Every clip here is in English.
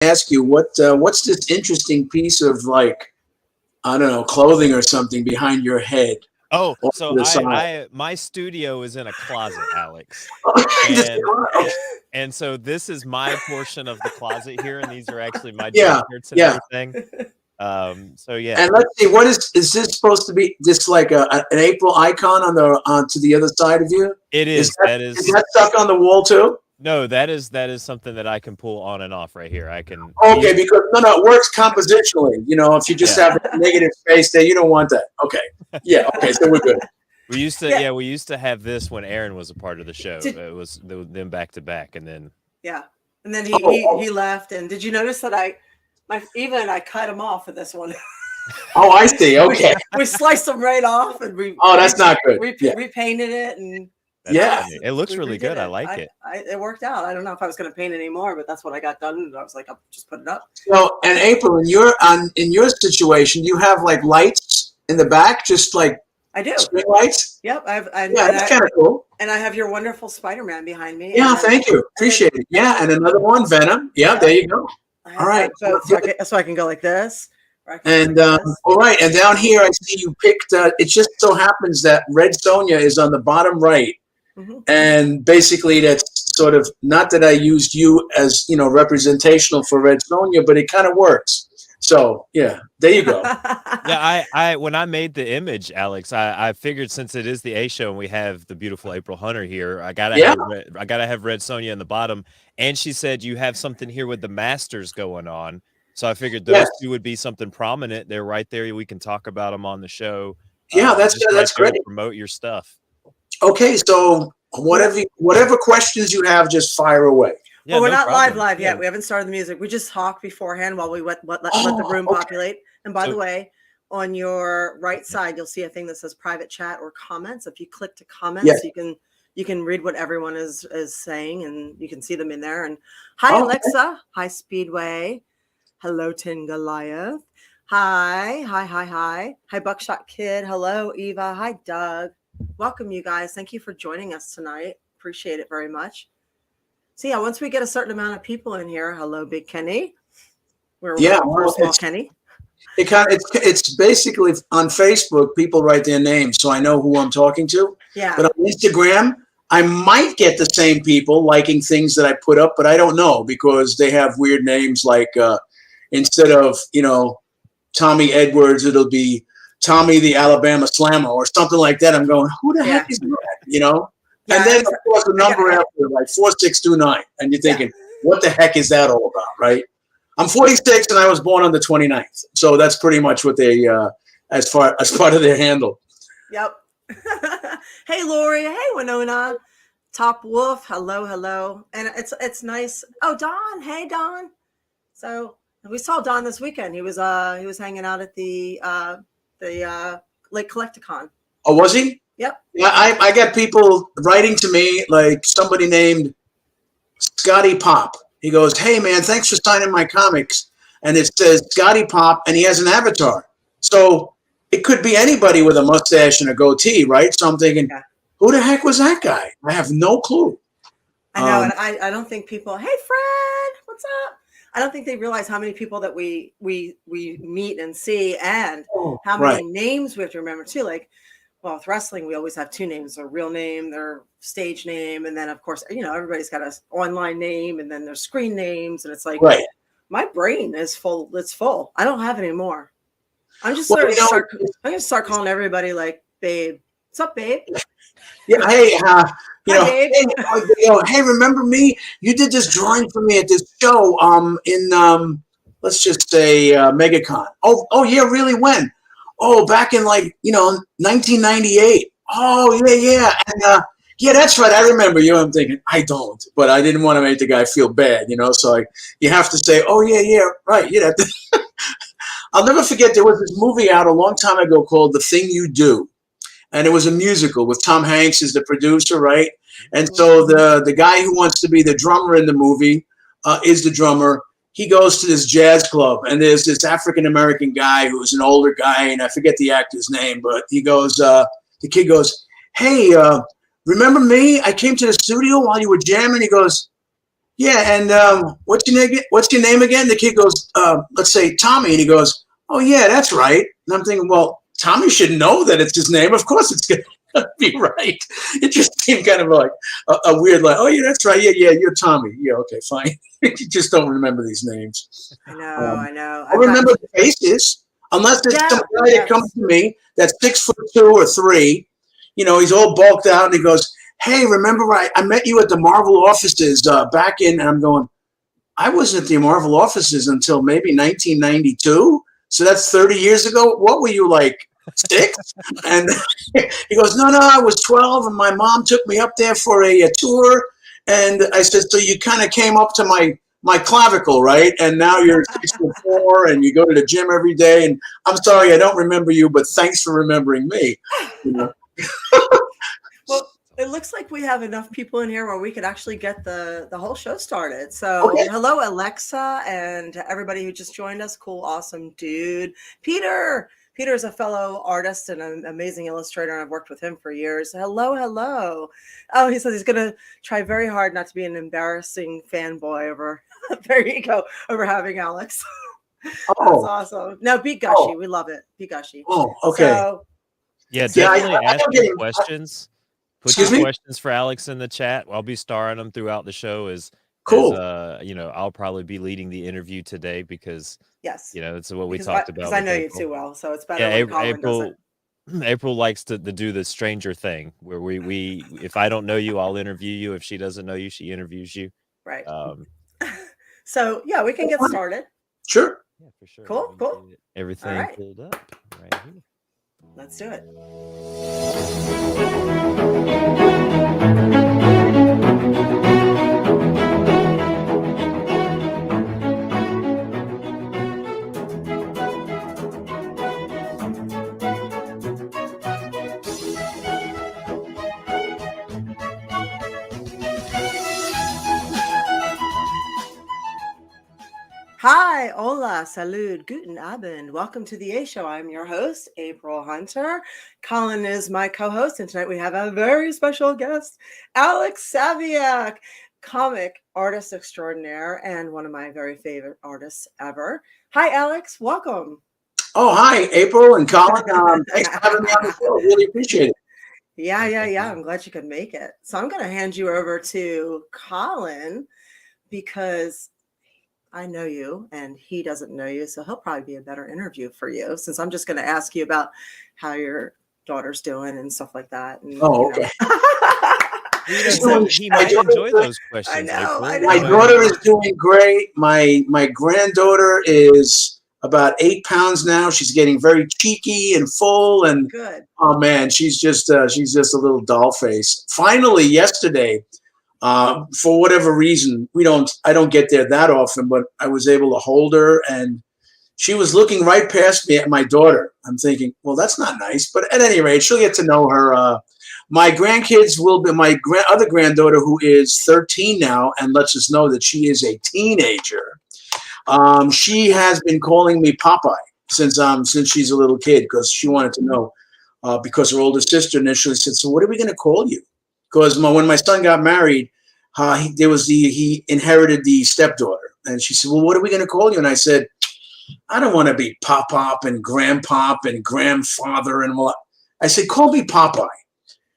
ask you what's this interesting piece of like I don't know clothing or something behind your head Oh, off so to the side? my studio is in a closet, Alex. Just- And and so this is my portion of the closet here, and these are actually my dress yeah, shirts and yeah. everything. So yeah. And let's see, what is this supposed to be? Just like an April icon on to the other side of you? It Is is. that That is is that stuck on the wall too? no, that is something that I can pull on and off right here. I can Okay, because no, it works compositionally. You know, if you just yeah. have a negative space there, you don't want that. Okay, yeah, okay, so we're good. We used to Yeah. we used to have this when Aaron was a part of the show. Did- It was them back to back, and then Yeah. And then Oh. he left. And did you notice that Eva and I cut him off for this one? Oh, I see. Okay. we sliced them right off and Oh, that's not good. Yeah. repainted it and that's Yeah. funny. It looks we really redid good. I like it. It worked out. I don't know if I was going to paint anymore, but that's what I got done. And I was like, I'll just put it up. So, and April, in your situation, you have like lights in the back, just like I do. string lights. Yep. Yeah, that's kind of cool. And I have your wonderful Spider-Man behind me. Yeah, and thank you. Appreciate it. Yeah, and another one, Venom. Yeah, there you go. All right. So I can go like this. or I can And go like this. all right, and down here I see you picked. It just so happens that Red Sonja is on the bottom right, Mhm. and basically that's sort of not that I used you as representational for Red Sonja, but it kind of works. So yeah, there you go. Yeah, I when I made the image, Alex, I figured since it is the A show and we have the beautiful April Hunter here, I gotta have Red Sonja in the bottom. And she said you have something here with the Masters going on, so I figured those Yes. two would be something prominent. They're right there. We can talk about them on the show. Yeah, that's just right there to great. promote your stuff. Okay, so whatever questions you have, just fire away. Yeah, Well, we're no not problem. live yet. Yeah. We haven't started the music. We just talked beforehand while we let the room okay. populate. And by So- the way, on your right side, you'll see a thing that says private chat or comments. If you click to comments, Yes. you can read what everyone is saying, and you can see them in there. And hi, Okay. Alexa. Hi, Speedway. Hello, Tin Goliath. Hi, Buckshot Kid. Hello, Eva. Hi, Doug. Welcome, you guys. Thank you for joining us tonight. Appreciate it very much. So yeah, once we get a certain amount of people in here, hello, Big Kenny. We're Yeah, waiting for well, small Kenny. It's basically on Facebook. People write their names, so I know who I'm talking to. Yeah. But on Instagram, I might get the same people liking things that I put up, but I don't know because they have weird names like instead of Tommy Edwards, it'll be Tommy the Alabama Slammer or something like that. I'm going, who the heck is that? Yeah, And then of course the number after like 4629, and you're thinking, what the heck is that all about, right? I'm 46 and I was born on the 29th, so that's pretty much what they as part of their handle. Yep. Hey, Lori. Hey, Winona. Top Wolf. Hello. And it's nice. Oh, Don. Hey, Don. So we saw Don this weekend. He was hanging out at the Lake Collecticon. Oh, was he? Yep. Yeah, I got people writing to me, like somebody named Scotty Pop. He goes, "Hey man, thanks for signing my comics." And it says Scotty Pop, and he has an avatar. So it could be anybody with a mustache and a goatee, right? So I'm thinking, who the heck was that guy? I have no clue. I know, and I don't think people. Hey, Fred, what's up? I don't think they realize how many people that we meet and see, and how many names we have to remember too. Like, well, with wrestling, we always have two names: their real name, their stage name, and then of course, everybody's got an online name, and then their screen names, and it's like, my brain is full. It's full. I don't have any more. I'm just I'm gonna start calling everybody like babe. What's up, babe? Yeah, hey, babe. Hey, remember me? You did this drawing for me at this show in let's just say MegaCon. Oh yeah, really? When? Oh, back in 1998. Oh yeah, and yeah, that's right. I remember you. I'm thinking I don't, but I didn't want to make the guy feel bad, So you have to say, oh yeah, right, yeah. I'll never forget. There was this movie out a long time ago called The Thing You Do. And it was a musical with Tom Hanks as the producer, right? And so the guy who wants to be the drummer in the movie is the drummer. He goes to this jazz club, and there's this African-American guy who's an older guy, and I forget the actor's name, but he goes, the kid goes, "Hey, remember me? I came to the studio while you were jamming." He goes, Yeah, and what's your name? What's your name again? The kid goes, let's say Tommy, and he goes, oh yeah, that's right. And I'm thinking, well, Tommy should know that it's his name. Of course, it's gonna be right. It just seemed kind of like a weird, like, oh yeah, that's right. Yeah, you're Tommy. Yeah, okay, fine. You just don't remember these names. I know. I remember the faces, unless there's some guy that comes to me that's 6'2" or 3. You know, he's all bulked out, and he goes, hey, remember I met you at the Marvel offices back in, and I'm going, I wasn't at the Marvel offices until maybe 1992. So that's 30 years ago. What were you, like 6? And he goes, no, I was 12, and my mom took me up there for a tour. And I said, so you kind of came up to my clavicle, right? And now you're 6'4", and you go to the gym every day. And I'm sorry, I don't remember you, but thanks for remembering me. You know? Well, it looks like we have enough people in here where we could actually get the whole show started. So Hello, Alexa, and everybody who just joined us. Cool, awesome dude. Peter is a fellow artist and an amazing illustrator, and I've worked with him for years. Hello. Oh, he says he's going to try very hard not to be an embarrassing fanboy over, there you go, over having Alex. That's awesome. No, be gushy. We love it. Be gushy. Oh, okay. So, yeah, definitely ask your questions. Put your questions for Alex in the chat. I'll be starring them throughout the show. Cool. You know, I'll probably be leading the interview today because you know, it's what we talked about. Because I know you too well, so it's better. Yeah, April likes to do the stranger thing where we if I don't know you, I'll interview you. If she doesn't know you, she interviews you. Right. So yeah, we can get started. Sure. Yeah, for sure. Cool. Everything pulled up right here. Let's do it. Hi, hola, salud, guten Abend. Welcome to the A Show. I'm your host, April Hunter. Colin is my co-host, and tonight we have a very special guest, Alex Saviuk, comic artist extraordinaire and one of my very favorite artists ever. Hi, Alex. Welcome. Oh, hi, April and Colin. Thanks for having me on the show. Really appreciate it. Yeah. I'm glad you could make it. So I'm going to hand you over to Colin because I know you and he doesn't know you, so he'll probably be a better interview for you since I'm just going to ask you about how your daughter's doing and stuff like that. And, okay. He might enjoy those questions. I know. My daughter is doing great. My granddaughter is about 8 pounds now. She's getting very cheeky and full, and good. Oh man, she's just a little doll face. Finally, yesterday. For whatever reason, I don't get there that often, but I was able to hold her, and she was looking right past me at my daughter. I'm thinking, well, that's not nice, but at any rate, she'll get to know her. My grandkids will be my other granddaughter, who is 13 now, and lets us know that she is a teenager. She has been calling me Popeye since she's a little kid because she wanted to know because her older sister initially said, so what are we going to call you? Because when my son got married, he inherited the stepdaughter, and she said, "Well, what are we going to call you?" And I said, "I don't want to be Pop and Grandpop and Grandfather and what." I said, "Call me Popeye,"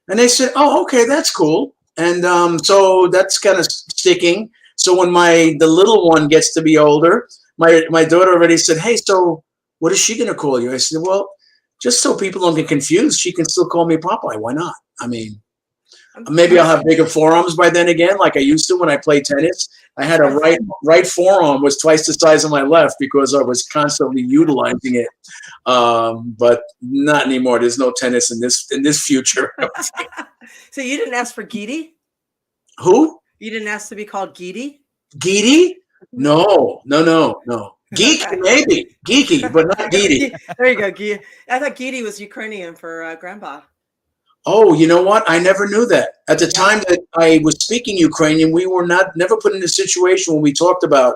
and they said, "Oh, okay, that's cool." And so that's kind of sticking. So when the little one gets to be older, my daughter already said, "Hey, so what is she going to call you?" I said, "Well, just so people don't get confused, she can still call me Popeye. Why not? I mean." Maybe I'll have bigger forearms by then again, like I used to when I played tennis. I had a right forearm was twice the size of my left because I was constantly utilizing it. But not anymore. There's no tennis in this future. So you didn't ask for Geety? Who? You didn't ask to be called Geety? Geety? No. Geek, maybe. Geeky, but not Geety. There you go, Geety. I thought Geety was Ukrainian for grandpa. Oh, you know what? I never knew that. At the time that I was speaking Ukrainian, we were never put in a situation when we talked about,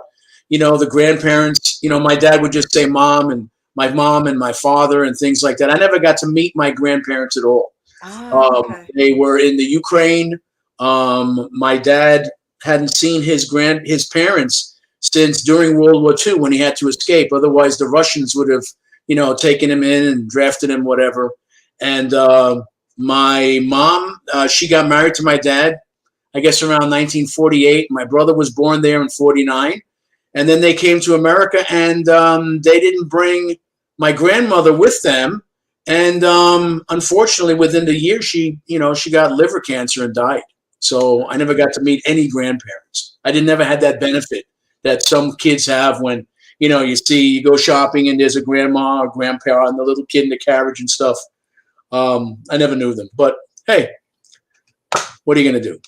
the grandparents. My dad would just say mom and my father and things like that. I never got to meet my grandparents at all. Oh, okay. They were in the Ukraine. My dad hadn't seen his parents since during World War II when he had to escape. Otherwise, the Russians would have, taken him in and drafted him, whatever. And my mom, she got married to my dad, I guess around 1948. My brother was born there in 49. And then they came to America, and they didn't bring my grandmother with them. And unfortunately, within the year, she got liver cancer and died. So I never got to meet any grandparents. I never had that benefit that some kids have when, you go shopping and there's a grandma or grandpa and the little kid in the carriage and stuff. I never knew them. But hey, what are you going to do?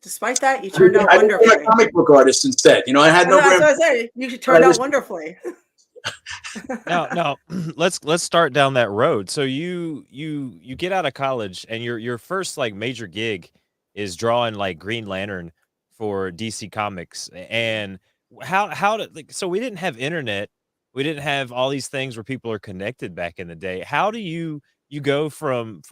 Despite that, you turned out wonderfully. I became a comic book artist instead. I had no. That's what I said. You turned out wonderfully. Now, let's start down that road. So you get out of college, and your first like major gig is drawing like Green Lantern for DC Comics. And so we didn't have internet, we didn't have all these things where people are connected back in the day. How do you go from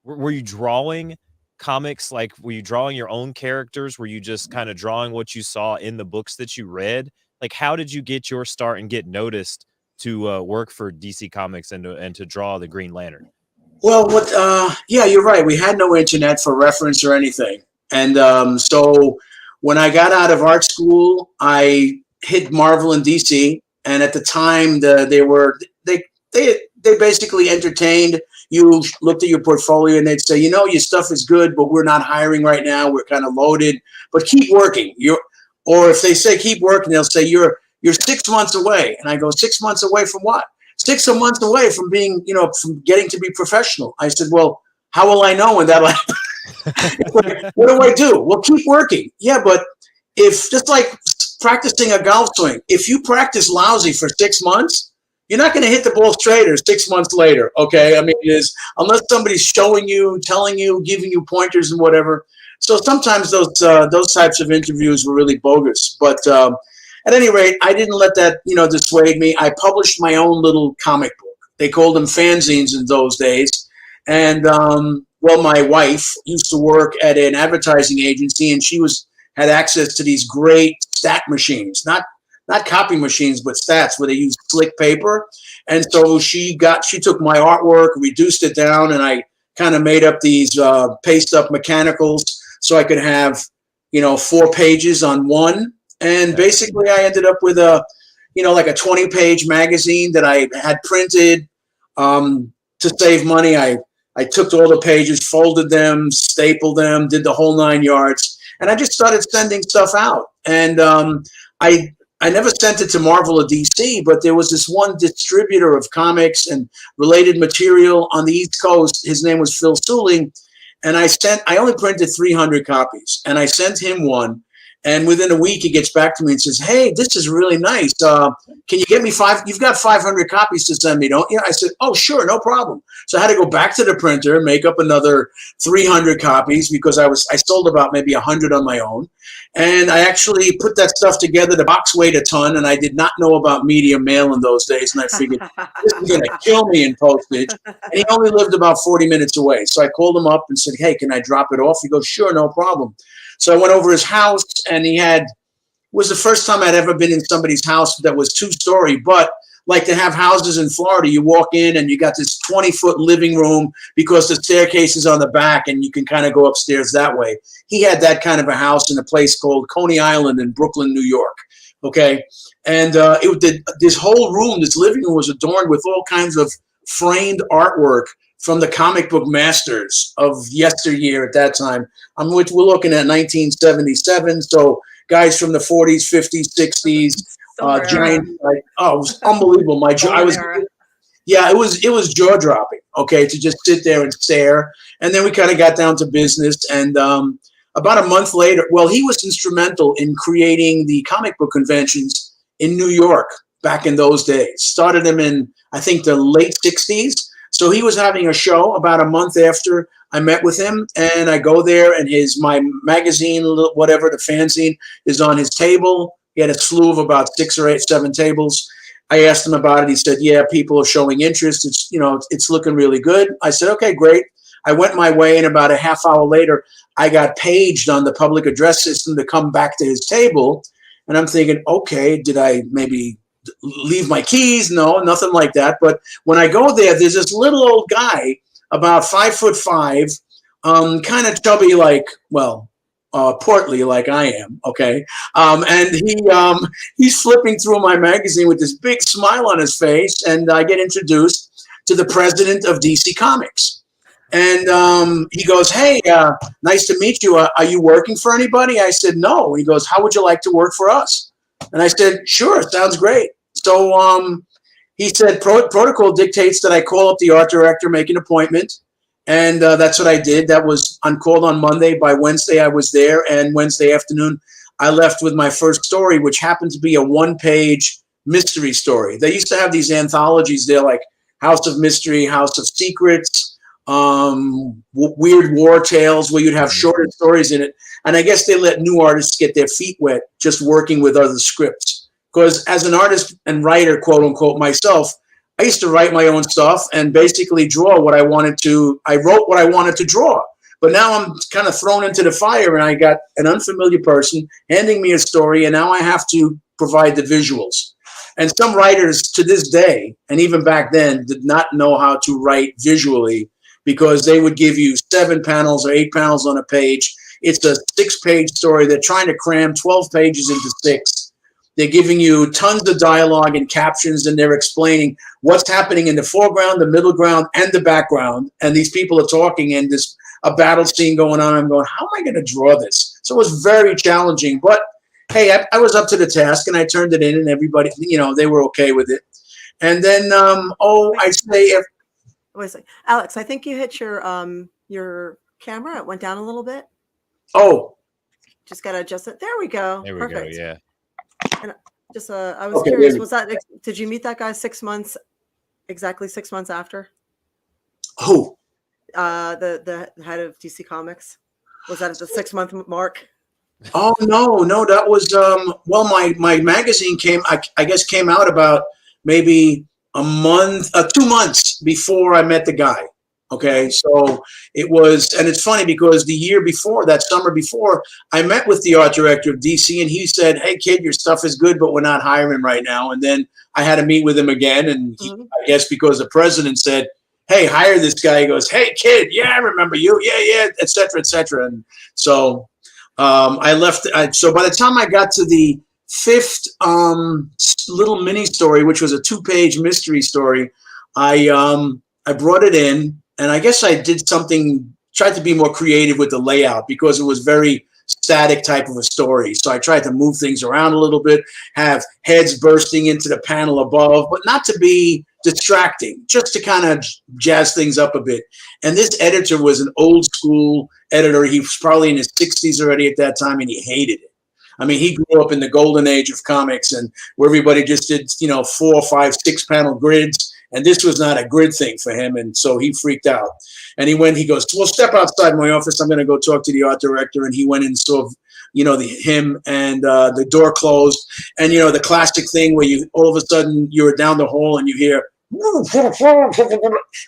were you drawing comics? Like, were you drawing your own characters? Were you just kind of drawing what you saw in the books that you read? Like, how did you get your start and get noticed to work for DC Comics and to draw the Green Lantern? Well, yeah, you're right. We had no internet for reference or anything. And so when I got out of art school, I hit Marvel and DC. And at the time, they basically entertained. You looked at your portfolio and they'd say, your stuff is good, but we're not hiring right now. We're kind of loaded, but keep working. Or if they say keep working, they'll say you're 6 months away. And I go, 6 months away from what? 6 months away from being, from getting to be professional. I said, well, how will I know when that'll happen? What do I do? Well, keep working. Yeah, but if just like practicing a golf swing, if you practice lousy for 6 months, you're not going to hit the ball straighter 6 months later. Okay. I mean, unless somebody's showing you, telling you, giving you pointers and whatever. So sometimes those types of interviews were really bogus. But at any rate, I didn't let that, dissuade me. I published my own little comic book. They called them fanzines in those days. And, well, my wife used to work at an advertising agency, and she had access to these great stat machines, not copy machines, but stats where they use slick paper. And so she took my artwork, reduced it down, and I kind of made up these paste up mechanicals so I could have, 4 pages on one. And basically I ended up with like a 20-page magazine that I had printed to save money. I took all the pages, folded them, stapled them, did the whole 9 yards. And I just started sending stuff out. And I never sent it to Marvel or DC, but there was this one distributor of comics and related material on the East Coast. His name was Phil Suling. And I only printed 300 copies, and I sent him one. And within a week, he gets back to me and says, hey, this is really nice. Can you get me 5? You've got 500 copies to send me, don't you? I said, oh, sure, no problem. So I had to go back to the printer, make up another 300 copies because I sold about maybe 100 on my own. And I actually put that stuff together. The box weighed a ton, and I did not know about medium mail in those days. And I figured, this is going to kill me in postage. And he only lived about 40 minutes away. So I called him up and said, hey, can I drop it off? He goes, sure, no problem. So I went over his house, and it was the first time I'd ever been in somebody's house that was 2-story, but like to have houses in Florida, you walk in and you got this 20-foot living room because the staircase is on the back and you can kind of go upstairs that way. He had that kind of a house in a place called Coney Island in Brooklyn, New York. Okay. And this whole room, this living room was adorned with all kinds of framed artwork from the comic book masters of yesteryear at that time. We're looking at 1977. So guys from the 40s, 50s, 60s, giant, it was unbelievable. It was jaw dropping. Okay. To just sit there and stare. And then we kind of got down to business. And about a month later, well, he was instrumental in creating the comic book conventions in New York back in those days. Started them in, I think, the late 60s. So he was having a show about a month after I met with him, and I go there, and my magazine, whatever, the fanzine, is on his table. He had a slew of about 6 or 7 tables. I asked him about it. He said, yeah, people are showing interest. It's looking really good. I said, okay, great. I went my way, and about a half hour later, I got paged on the public address system to come back to his table. And I'm thinking, okay, did I maybe leave my keys? No, nothing like that. But when I go there, there's this little old guy, about 5'5", kind of chubby, like, well, portly like I am, okay? And he's flipping through my magazine with this big smile on his face, and I get introduced to the president of DC Comics. And he goes, hey, nice to meet you. Are you working for anybody? I said, no. He goes, how would you like to work for us? And I said, sure, sounds great. So he said, protocol dictates that I call up the art director, make an appointment. And that's what I did. That was called on Monday. By Wednesday, I was there. And Wednesday afternoon, I left with my first story, which happened to be a one-page mystery story. They used to have these anthologies there, like House of Mystery, House of Secrets, weird war tales, where you'd have shorter stories in it. And I guess they let new artists get their feet wet just working with other scripts. Because as an artist and writer, quote unquote, myself, I used to write my own stuff and basically draw what I wanted to. I wrote what I wanted to draw. But now I'm kind of thrown into the fire, and I got an unfamiliar person handing me a story, and now I have to provide the visuals. And some writers to this day, and even back then, did not know how to write visually, because they would give you 7 panels or 8 panels on a page. It's a 6-page story. They're trying to cram 12 pages into 6. They're giving you tons of dialogue and captions, and they're explaining what's happening in the foreground, the middle ground, and the background. And these people are talking, and there's a battle scene going on. I'm going, how am I going to draw this? So it was very challenging. But, hey, I was up to the task, and I turned it in, and everybody, they were okay with it. And then, I say... Wait a second. Alex, I think you hit your camera. It went down a little bit. Oh. Just got to adjust it. There we go. There we Perfect. go, yeah. And just, I was curious, did you meet that guy 6 months, exactly 6 months after? Who? The head of DC Comics. Was that at the 6-month mark? Oh, no, that was, my magazine came out about maybe a month, 2 months before I met the guy. Okay. So it was, and it's funny because the year before, that summer before, I met with the art director of DC, and he said, hey kid, your stuff is good, but we're not hiring right now. And then I had to meet with him again. And I guess because the president said, hey, hire this guy. He goes, hey kid. Yeah, I remember you. Yeah. Et cetera, et cetera. And so I left. So by the time I got to the 5th little mini story, which was a 2-page mystery story, I brought it in, and I guess I did something, tried to be more creative with the layout, because it was very static type of a story. So I tried to move things around a little bit, have heads bursting into the panel above, but not to be distracting, just to kind of jazz things up a bit. And this editor was an old school editor. He was probably in his 60s already at that time, and he hated it. I mean, he grew up in the golden age of comics, and where everybody just did, 4, 5, 6 panel grids. And this was not a grid thing for him. And so he freaked out. And he goes, well, step outside my office. I'm going to go talk to the art director. And he went and saw, him, and the door closed. And, the classic thing where all of a sudden you're down the hall and you hear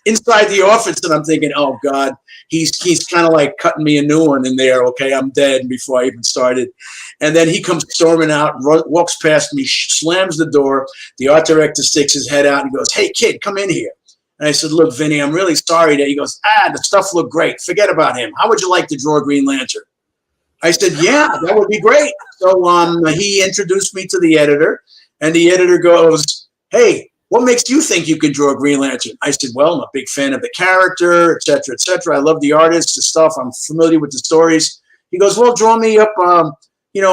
inside the office. And I'm thinking, oh God, he's kind of like cutting me a new one in there. Okay, I'm dead before I even started. And then he comes storming out, walks past me, slams the door. The art director sticks his head out and goes, hey kid, come in here. And I said, look, Vinny, I'm really sorry that. He goes, the stuff looked great. Forget about him. How would you like to draw Green Lantern? I said, yeah, that would be great. So he introduced me to the editor, and the editor goes, hey, what makes you think you can draw Green Lantern? I said, well, I'm a big fan of the character, et cetera, et cetera. I love the artist, the stuff. I'm familiar with the stories. He goes, well, draw me up, a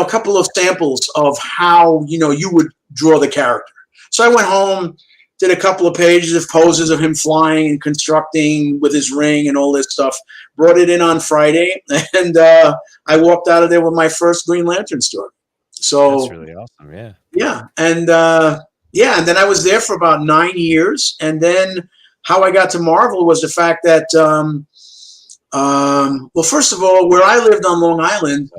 couple of samples of how, you would draw the character. So I went home, did a couple of pages of poses of him flying and constructing with his ring and all this stuff, brought it in on Friday, and I walked out of there with my first Green Lantern story. So that's really awesome. Yeah. Yeah. And, and then I was there for about 9 years. And then how I got to Marvel was the fact that, well, first of all, where I lived on Long Island,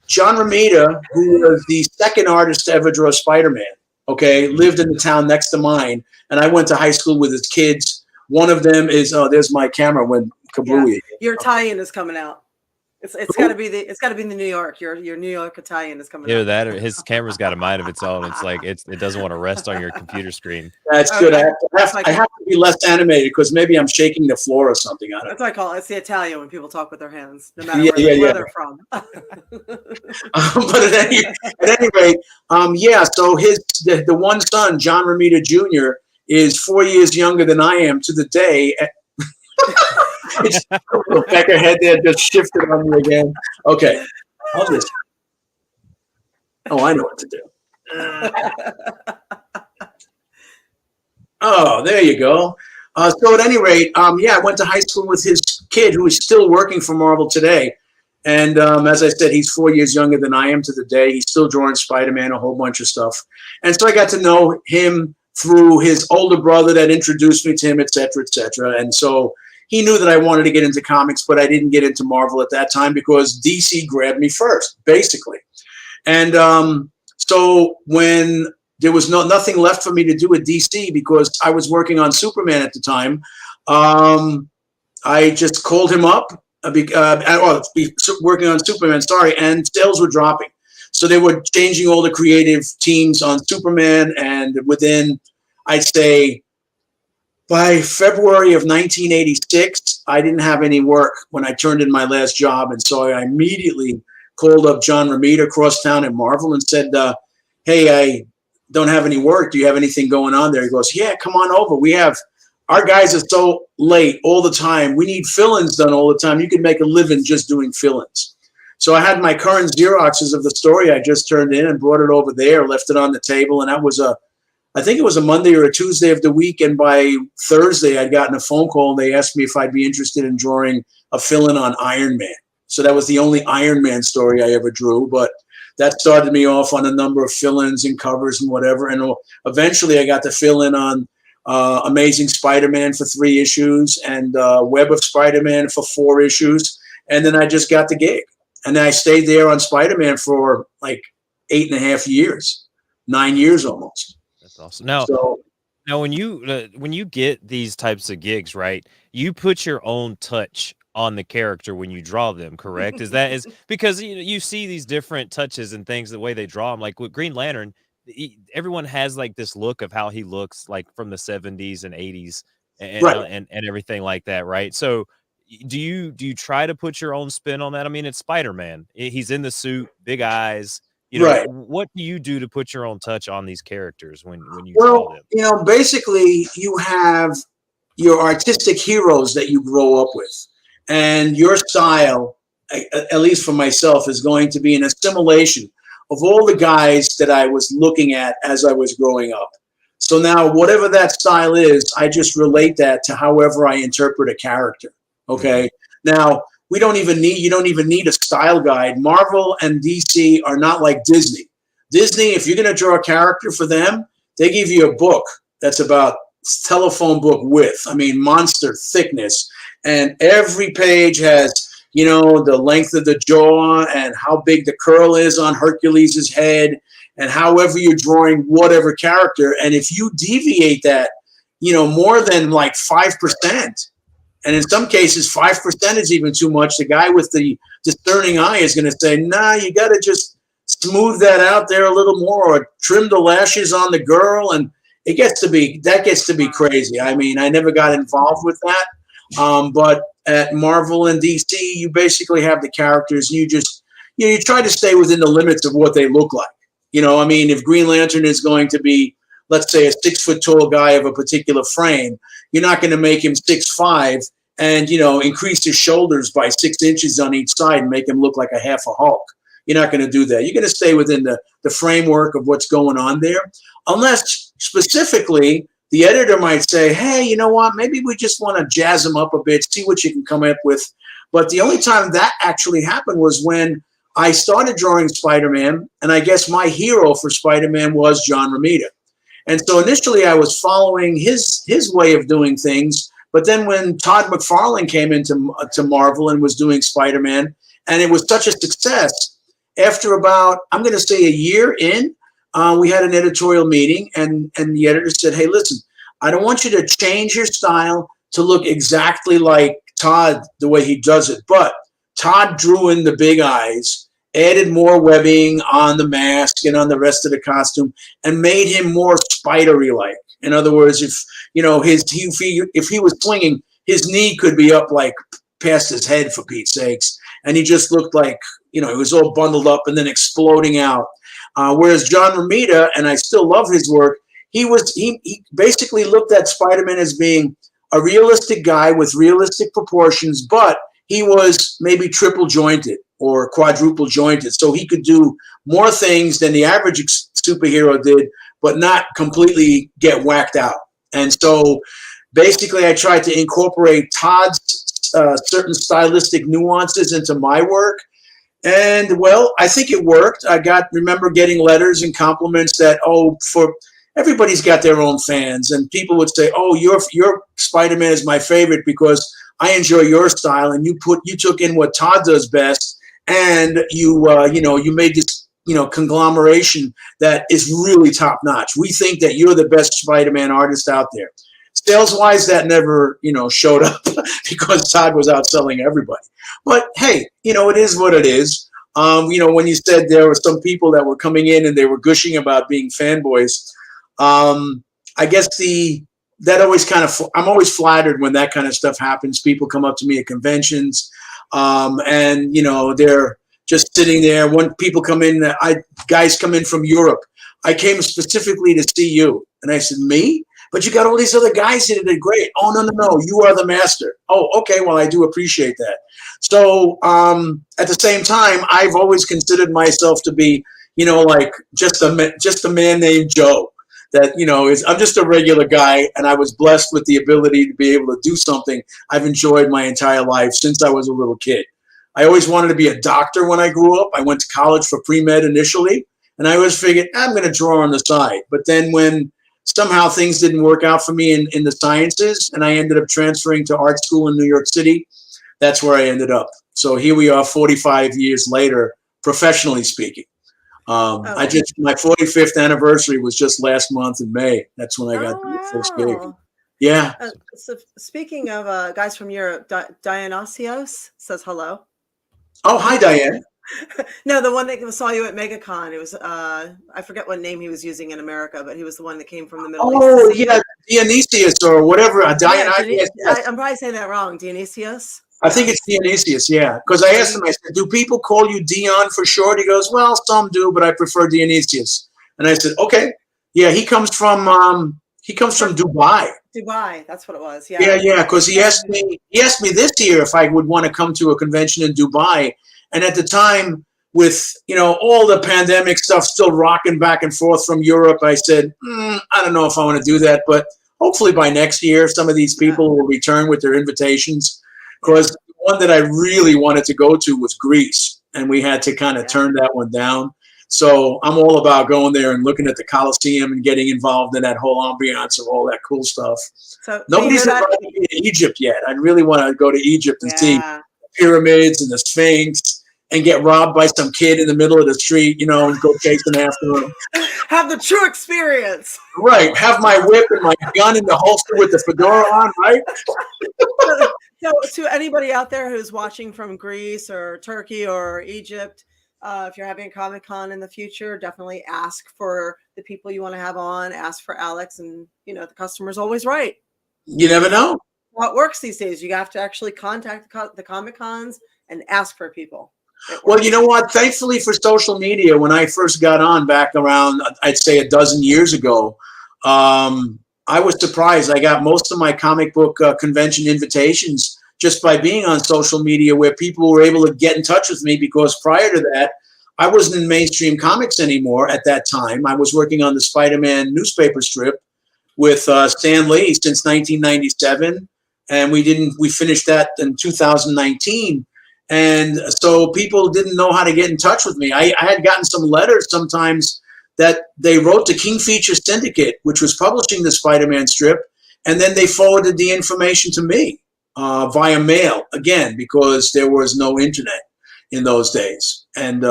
John Romita, who was the second artist to ever draw Spider-Man, lived in the town next to mine. And I went to high school with his kids. One of them is, there's my camera Kablooey. Your Italian is coming out. It's got to be the New York. Your New York Italian is coming Either out. that or his camera's got a mind of its own. It's like it doesn't want to rest on your computer screen. That's good. I have to be less animated because maybe I'm shaking the floor or something. I don't know. That's what I call it. It's the Italian when people talk with their hands, no matter where they're from. But at any rate, so the one son, John Romita Jr., is 4 years younger than I am to the day. It's Rebecca head there just shifted on me again. Okay. I know what to do. Oh, there you go. So at any rate, I went to high school with his kid who is still working for Marvel today. And as I said, he's 4 years younger than I am to the day. He's still drawing Spider-Man, a whole bunch of stuff. And so I got to know him through his older brother that introduced me to him, et cetera, et cetera. And so he knew that I wanted to get into comics, but I didn't get into Marvel at that time because DC grabbed me first, basically. And so when there was nothing left for me to do at DC because I was working on Superman at the time, I just called him up, working on Superman, and sales were dropping. So they were changing all the creative teams on Superman, and within, I'd say, by February of 1986, I didn't have any work when I turned in my last job. And so I immediately called up John Romita across town at Marvel and said, hey, I don't have any work. Do you have anything going on there? He goes, yeah, come on over. Our guys are so late all the time. We need fill-ins done all the time. You can make a living just doing fill-ins. So I had my current Xeroxes of the story I just turned in and brought it over there, left it on the table. And that was I think it was a Monday or a Tuesday of the week. And by Thursday, I'd gotten a phone call and they asked me if I'd be interested in drawing a fill-in on Iron Man. So that was the only Iron Man story I ever drew. But that started me off on a number of fill-ins and covers and whatever. And eventually I got to fill in on Amazing Spider-Man for 3 issues and Web of Spider-Man for 4 issues. And then I just got the gig. And I stayed there on Spider-Man for like 8.5 years, 9 years almost. That's awesome. Now when you get these types of gigs, right, you put your own touch on the character when you draw them, correct? Is because you see these different touches and things, the way they draw them. Like with Green Lantern, everyone has like this look of how he looks like from the 70s and 80s and everything like that, right? So do you try to put your own spin on that? I mean, it's Spider-Man. He's in the suit, big eyes. What do you do to put your own touch on these characters when you draw them? Basically you have your artistic heroes that you grow up with, and your style, at least for myself, is going to be an assimilation of all the guys that I was looking at as I was growing up. So now whatever that style is, I just relate that to however I interpret a character. Okay. Now you don't even need a style guide. Marvel and DC are not like Disney. Disney, if you're going to draw a character for them, they give you a book that's about telephone book width. I mean, monster thickness. And every page has, the length of the jaw and how big the curl is on Hercules' head and however you're drawing whatever character. And if you deviate that, more than like 5%, and in some cases, 5% is even too much. The guy with the discerning eye is going to say, nah, you got to just smooth that out there a little more or trim the lashes on the girl. And that gets to be crazy. I mean, I never got involved with that. But at Marvel and DC, you basically have the characters. And you try to stay within the limits of what they look like. I mean, if Green Lantern is going to be, let's say, a 6-foot-tall guy of a particular frame, you're not going to make him 6'5" and, increase his shoulders by 6 inches on each side and make him look like a half a Hulk. You're not going to do that. You're going to stay within the framework of what's going on there. Unless specifically the editor might say, hey, you know what? Maybe we just want to jazz him up a bit, see what you can come up with. But the only time that actually happened was when I started drawing Spider-Man, and I guess my hero for Spider-Man was John Romita. And so initially I was following his way of doing things. But then when Todd McFarlane came into Marvel and was doing Spider-Man, and it was such a success, after about, I'm going to say a year in, we had an editorial meeting, and the editor said, hey, listen, I don't want you to change your style to look exactly like Todd the way he does it, but Todd drew in the big eyes, added more webbing on the mask and on the rest of the costume, and made him more spidery like. In other words, if he was swinging, his knee could be up like past his head, for Pete's sakes, and he just looked like, he was all bundled up and then exploding out. Whereas John Romita, and I still love his work, he basically looked at Spider-Man as being a realistic guy with realistic proportions, but he was maybe triple jointed or quadruple jointed, so he could do more things than the average superhero did, but not completely get whacked out. And so basically I tried to incorporate Todd's certain stylistic nuances into my work. And well, I think it worked. I remember getting letters and compliments that, for everybody's got their own fans, and people would say, your Spider-Man is my favorite because I enjoy your style, and you took in what Todd does best, and you made this conglomeration that is really top notch. We think that you're the best Spider-Man artist out there. Sales-wise, that never showed up because Todd was outselling everybody. But hey, it is what it is. When you said there were some people that were coming in and they were gushing about being fanboys, I guess that always I'm always flattered when that kind of stuff happens. People come up to me at conventions, and they're just sitting there. When people come in, guys come in from Europe. I came specifically to see you, and I said, me? But you got all these other guys here that did great. Oh, no, you are the master. Oh, okay, well, I do appreciate that. So at the same time, I've always considered myself to be, like just a man named Joe. That, I'm just a regular guy, and I was blessed with the ability to be able to do something I've enjoyed my entire life since I was a little kid. I always wanted to be a doctor when I grew up. I went to college for pre-med initially, and I always figured, I'm going to draw on the side. But then when somehow things didn't work out for me in the sciences, and I ended up transferring to art school in New York City, that's where I ended up. So here we are 45 years later, professionally speaking. My 45th anniversary was just last month in May. That's when I got the first gig. Yeah. So speaking of guys from Europe, Dionysios says hello. Oh, hi, Diane. No, the one that saw you at MegaCon. It was I forget what name he was using in America, but he was the one that came from the Middle East. Oh, yeah, Dionysius or whatever. Dionysius. I'm probably saying that wrong. Dionysius. I think it's Dionysius, yeah. Because I asked him, I said, do people call you Dion for short? He goes, well, some do, but I prefer Dionysius. And I said, okay. Yeah, he comes from Dubai. Dubai, that's what it was. Yeah. Yeah, because he asked me this year if I would want to come to a convention in Dubai. And at the time, with all the pandemic stuff still rocking back and forth from Europe, I said, I don't know if I want to do that, but hopefully by next year, some of these people will return with their invitations. Because the one that I really wanted to go to was Greece, and we had to kind of turn that one down. So I'm all about going there and looking at the Colosseum and getting involved in that whole ambiance of all that cool stuff. So nobody's invited me to Egypt yet. I really want to go to Egypt and see the pyramids and the Sphinx and get robbed by some kid in the middle of the street, and go chasing after him. Have the true experience. Right. Have my whip and my gun in the holster with the fedora on, right? So to anybody out there who's watching from Greece or Turkey or Egypt, if you're having a Comic-Con in the future, definitely ask for the people you want to have on. Ask for Alex, and the customer's always right. You never know. What works these days? You have to actually contact the Comic-Cons and ask for people. Well, you know what? Thankfully for social media, when I first got on back around, I'd say a dozen years ago, I was surprised. I got most of my comic book convention invitations just by being on social media, where people were able to get in touch with me, because prior to that, I wasn't in mainstream comics anymore at that time. I was working on the Spider-Man newspaper strip with Stan Lee since 1997, and we finished that in 2019. And so people didn't know how to get in touch with me. I had gotten some letters sometimes that they wrote to King Feature Syndicate, which was publishing the Spider-Man strip, and then they forwarded the information to me via mail, again, because there was no internet in those days. And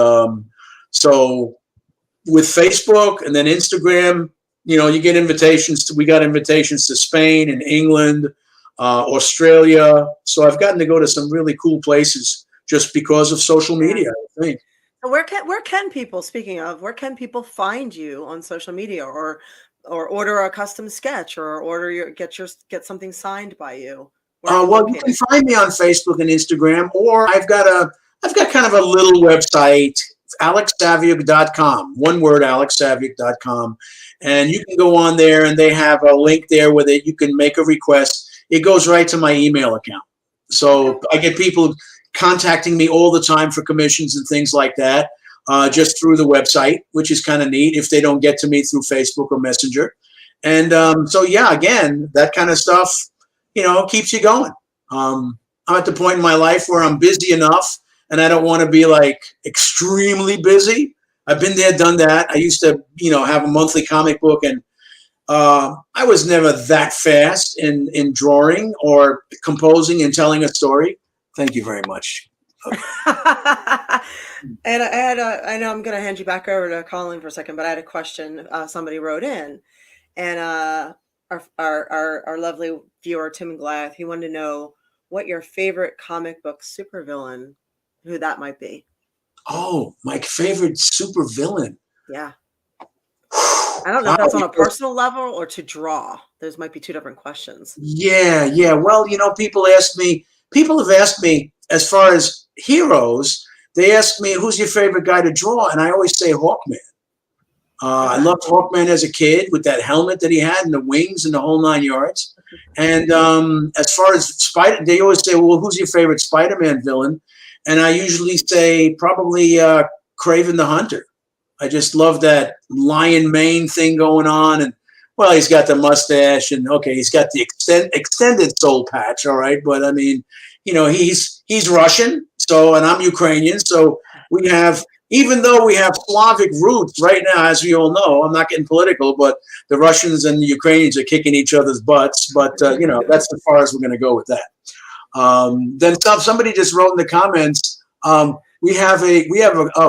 so with Facebook and then Instagram, you get invitations. We got invitations to Spain and England, Australia. So I've gotten to go to some really cool places just because of social media, I think. Where can people, speaking of, where can people find you on social media, or order a custom sketch, or get something signed by you? Well, you can find me on Facebook and Instagram, or I've got kind of a little website, alexsaviuk.com. One word, alexsaviuk.com. And you can go on there, and they have a link there where you can make a request. It goes right to my email account. So I get people contacting me all the time for commissions and things like that, just through the website, which is kind of neat if they don't get to me through Facebook or Messenger. And so, yeah, again, that kind of stuff, keeps you going. I'm at the point in my life where I'm busy enough, and I don't want to be like extremely busy. I've been there, done that. I used to, have a monthly comic book, and I was never that fast in drawing or composing and telling a story. Thank you very much. And I know I'm going to hand you back over to Colin for a second, but I had a question somebody wrote in, and our lovely viewer, Tim and Goliath, he wanted to know what your favorite comic book supervillain, who that might be. Oh, my favorite supervillain. Yeah. I don't know if that's on a personal level or to draw. Those might be two different questions. Yeah. Well, people have asked me, as far as heroes, they ask me, who's your favorite guy to draw? And I always say Hawkman. I loved Hawkman as a kid with that helmet that he had and the wings and the whole 9 yards. And as far as they always say, well, who's your favorite Spider-Man villain? And I usually say probably Kraven the Hunter. I just love that lion mane thing going on. And, well, he's got the mustache, and, okay, he's got the extended soul patch, all right? But, I mean, he's Russian, and I'm Ukrainian. So we have, even though we have Slavic roots right now, as we all know, I'm not getting political, but the Russians and the Ukrainians are kicking each other's butts. But, that's as far as we're going to go with that. Then somebody just wrote in the comments, we have a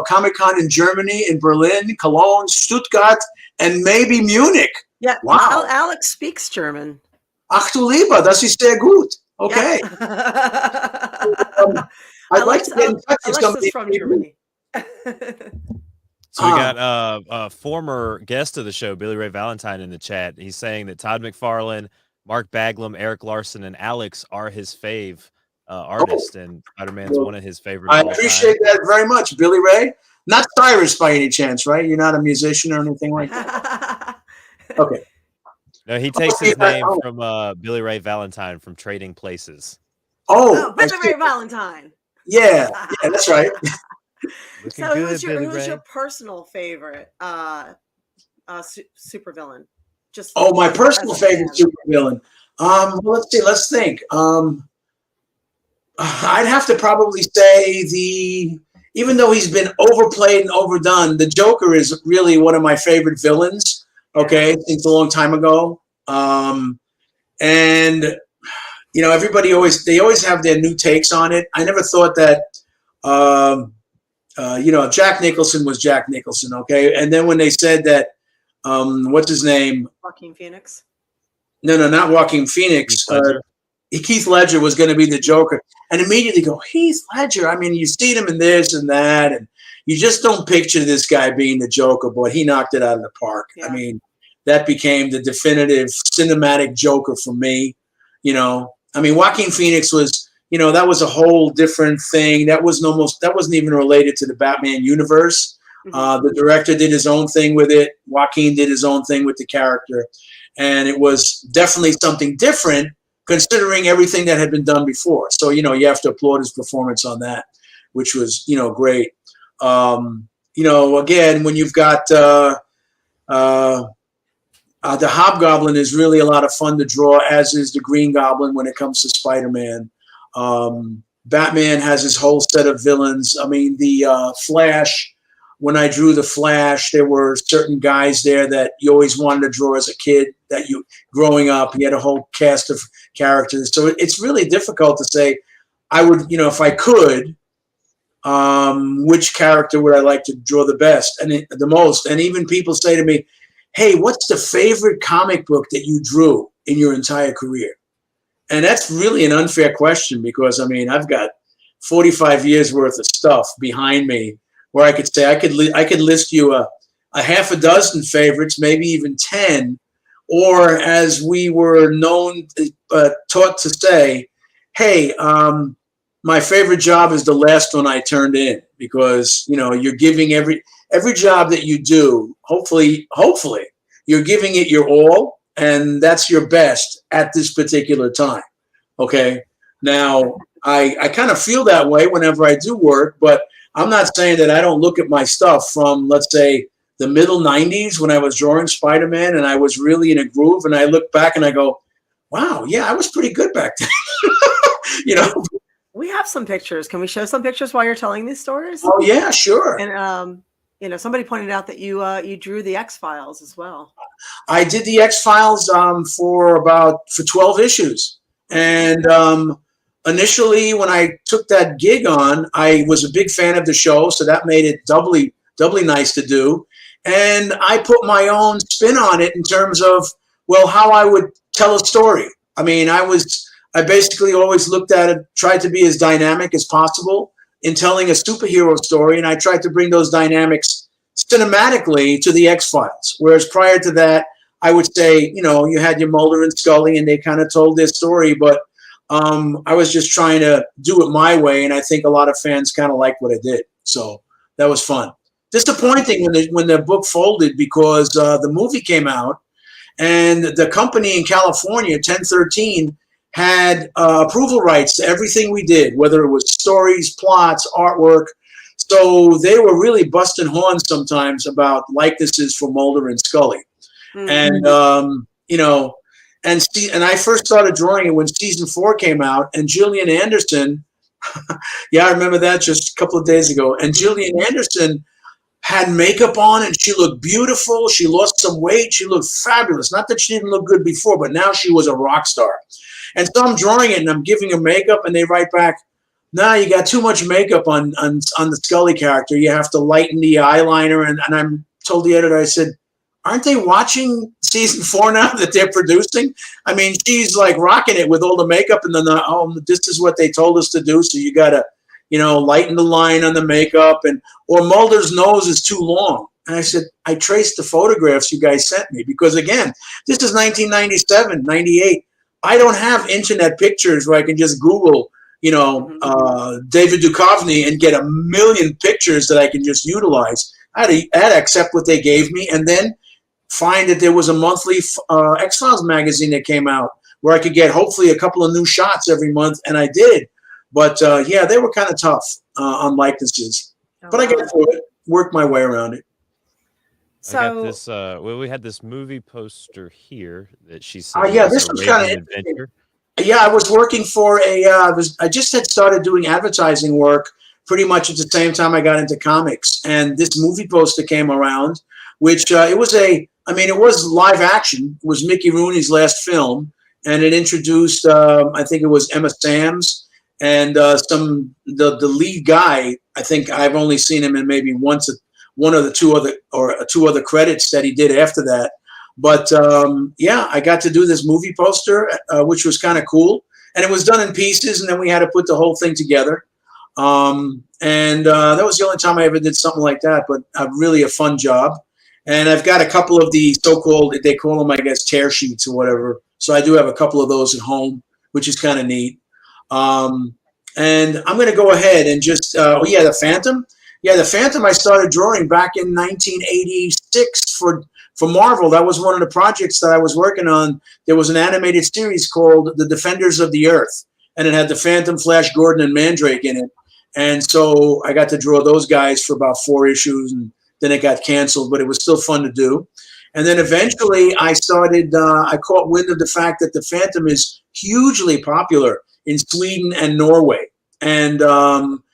Comic-Con in Germany, in Berlin, Cologne, Stuttgart, and maybe Munich. Yeah, wow. Alex speaks German. Ach du lieber, das ist sehr gut. Okay. Yeah. I'd like to get in touch with somebody from Germany. So we got a former guest of the show, Billy Ray Valentine, in the chat. He's saying that Todd McFarlane, Mark Baglam, Eric Larson, and Alex are his fave artists, and Spider-Man's one of his favorites. I appreciate that very much, Billy Ray. Not Cyrus by any chance, right? You're not a musician or anything like that? Okay. No, he takes his name from Billy Ray Valentine from Trading Places. Oh, Billy Ray Valentine. Yeah, that's right. So who's your personal favorite supervillain? My personal favorite supervillain. Let's think. I'd have to probably say even though he's been overplayed and overdone, the Joker is really one of my favorite villains. Okay, since a long time ago. And everybody always have their new takes on it. I never thought that Jack Nicholson was Jack Nicholson, okay? And then when they said that what's his name? Joaquin Phoenix. No, not Joaquin Phoenix. Keith Ledger was going to be the Joker, and immediately go, Heath Ledger. I mean, you see him in this and that, and you just don't picture this guy being the Joker, but he knocked it out of the park. Yeah. I mean, that became the definitive cinematic Joker for me. I mean, Joaquin Phoenix was, that was a whole different thing. That wasn't even related to the Batman universe. Mm-hmm. The director did his own thing with it. Joaquin did his own thing with the character, and it was definitely something different, considering everything that had been done before. So, you have to applaud his performance on that, which was, great. Again, when you've got the Hobgoblin is really a lot of fun to draw, as is the Green Goblin when it comes to Spider-Man. Batman has his whole set of villains. I mean, the Flash, when I drew the Flash, there were certain guys there that you always wanted to draw as a kid, growing up, he had a whole cast of characters. So it's really difficult to say, I would, if I could, which character would I like to draw the best and the most? And even people say to me, hey, what's the favorite comic book that you drew in your entire career? And that's really an unfair question because, I mean, I've got 45 years worth of stuff behind me where I could say I could list you a half a dozen favorites, maybe even 10, or as we were taught to say, hey, my favorite job is the last one I turned in, because, you know, you're giving every job that you do, hopefully you're giving it your all, and that's your best at this particular time. Okay. Now, I kind of feel that way whenever I do work, but I'm not saying that I don't look at my stuff from, let's say, the middle 90s when I was drawing Spider-Man and I was really in a groove, and I look back and I go, wow, yeah, I was pretty good back then. You know, we have some pictures. Can we show some pictures while you're telling these stories? Oh yeah, sure. And you know, somebody pointed out that you drew the X-Files as well. I did the X-Files for 12 issues, and initially when I took that gig on, I was a big fan of the show, so that made it doubly nice to do. And I put my own spin on it in terms of, well, how I would tell a story. I mean, I basically always looked at it, tried to be as dynamic as possible in telling a superhero story, and I tried to bring those dynamics cinematically to the X-Files. Whereas prior to that, I would say, you know, you had your Mulder and Scully, and they kind of told their story, but I was just trying to do it my way, and I think a lot of fans kind of liked what I did. So that was fun. Disappointing when the book folded, because the movie came out, and the company in California, 1013, had approval rights to everything we did, whether it was stories, plots, artwork. So they were really busting horns sometimes about likenesses for Mulder and Scully. Mm-hmm. And, you know, and I first started drawing it when season 4 came out, and Gillian Anderson, yeah, I remember that just a couple of days ago. And Gillian Anderson had makeup on, and she looked beautiful. She lost some weight. She looked fabulous. Not that she didn't look good before, but now she was a rock star. And so I'm drawing it, and I'm giving her makeup, and they write back, "Nah, you got too much makeup on the Scully character. You have to lighten the eyeliner." And I'm told the editor, I said, aren't they watching season 4 now that they're producing? I mean, she's like rocking it with all the makeup, and then this is what they told us to do, so you got to, you know, lighten the line on the makeup, or Mulder's nose is too long. And I said, I traced the photographs you guys sent me, because again, this is 1997, 98. I don't have internet pictures where I can just Google, you know, David Duchovny and get a million pictures that I can just utilize. I had to accept what they gave me, and then find that there was a monthly X-Files magazine that came out where I could get hopefully a couple of new shots every month, and I did. But yeah, they were kind of tough on likenesses. But I got through it, worked my way around it. So I got this. Well, we had this movie poster here that she said. Yeah, this was kind of interesting. Yeah, I was working for I just had started doing advertising work pretty much at the same time I got into comics, and this movie poster came around, which it was live action. It was Mickey Rooney's last film, and it introduced I think it was Emma Samms. And the lead guy, I think I've only seen him in maybe one or two other credits that he did after that. But yeah, I got to do this movie poster, which was kind of cool. And it was done in pieces, and then we had to put the whole thing together. And that was the only time I ever did something like that, but really a fun job. And I've got a couple of the so-called, they call them, I guess, tear sheets or whatever. So I do have a couple of those at home, which is kind of neat. And I'm going to go ahead and just, the Phantom. Yeah, the Phantom I started drawing back in 1986 for Marvel. That was one of the projects that I was working on. There was an animated series called The Defenders of the Earth, and it had the Phantom, Flash Gordon, and Mandrake in it. And so I got to draw those guys for about 4 issues, and then it got canceled, but it was still fun to do. And then eventually I caught wind of the fact that the Phantom is hugely popular in Sweden and Norway. And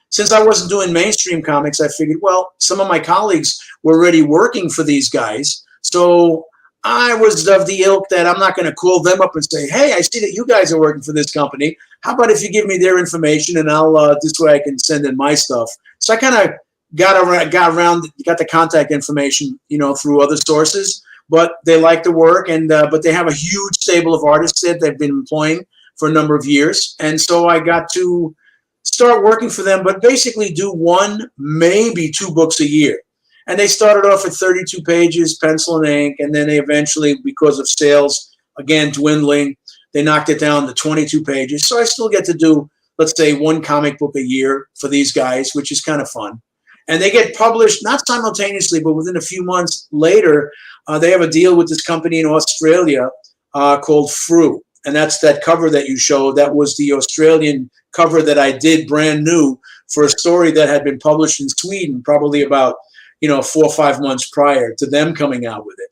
since I wasn't doing mainstream comics, I figured, well, some of my colleagues were already working for these guys. So I was of the ilk that I'm not going to call them up and say, hey, I see that you guys are working for this company. How about if you give me their information, and I'll this way I can send in my stuff. So I kind of got the contact information, you know, through other sources. But they like the work, and but they have a huge stable of artists that they've been employing for a number of years. And so I got to start working for them, but basically do 1, maybe 2 books a year. And they started off at 32 pages, pencil and ink. And then they eventually, because of sales, again, dwindling, they knocked it down to 22 pages. So I still get to do, let's say, 1 comic book a year for these guys, which is kind of fun. And they get published, not simultaneously, but within a few months later. They have a deal with this company in Australia called Fru. And that's that cover that you showed. That was the Australian cover that I did brand new for a story that had been published in Sweden, probably about 4 or 5 months prior to them coming out with it.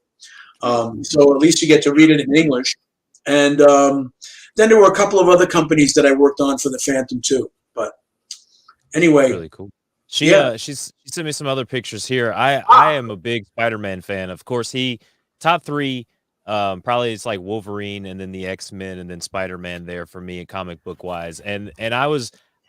So at least you get to read it in English. And then there were a couple of other companies that I worked on for the Phantom too. But anyway, really cool. She sent me some other pictures here. I am a big Spider-Man fan. Of course, he top 3. Probably it's like Wolverine and then the X-Men and then Spider-Man there for me, comic book wise. And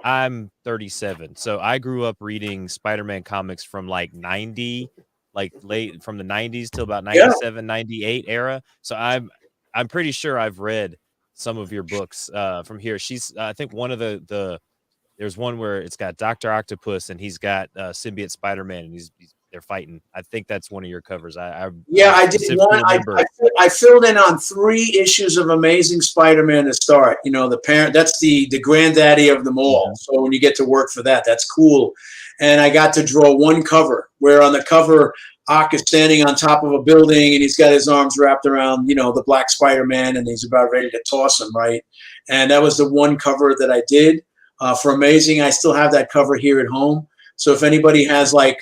I'm 37, so I grew up reading Spider-Man comics from like 90, like late from the 90s till about 97, 98 era. So I'm pretty sure I've read some of your books from here. She's I think one of the there's one where it's got Dr. Octopus and he's got symbiote Spider-Man and they're fighting. I think that's one of your covers. I did one. I filled in on 3 issues of Amazing Spider-Man to start. The parent, that's the granddaddy of them all. Yeah. So when you get to work for that, that's cool. And I got to draw 1 cover where on the cover, Ock is standing on top of a building and he's got his arms wrapped around, the black Spider-Man and he's about ready to toss him, right? And that was the 1 cover that I did for Amazing. I still have that cover here at home. So if anybody has like,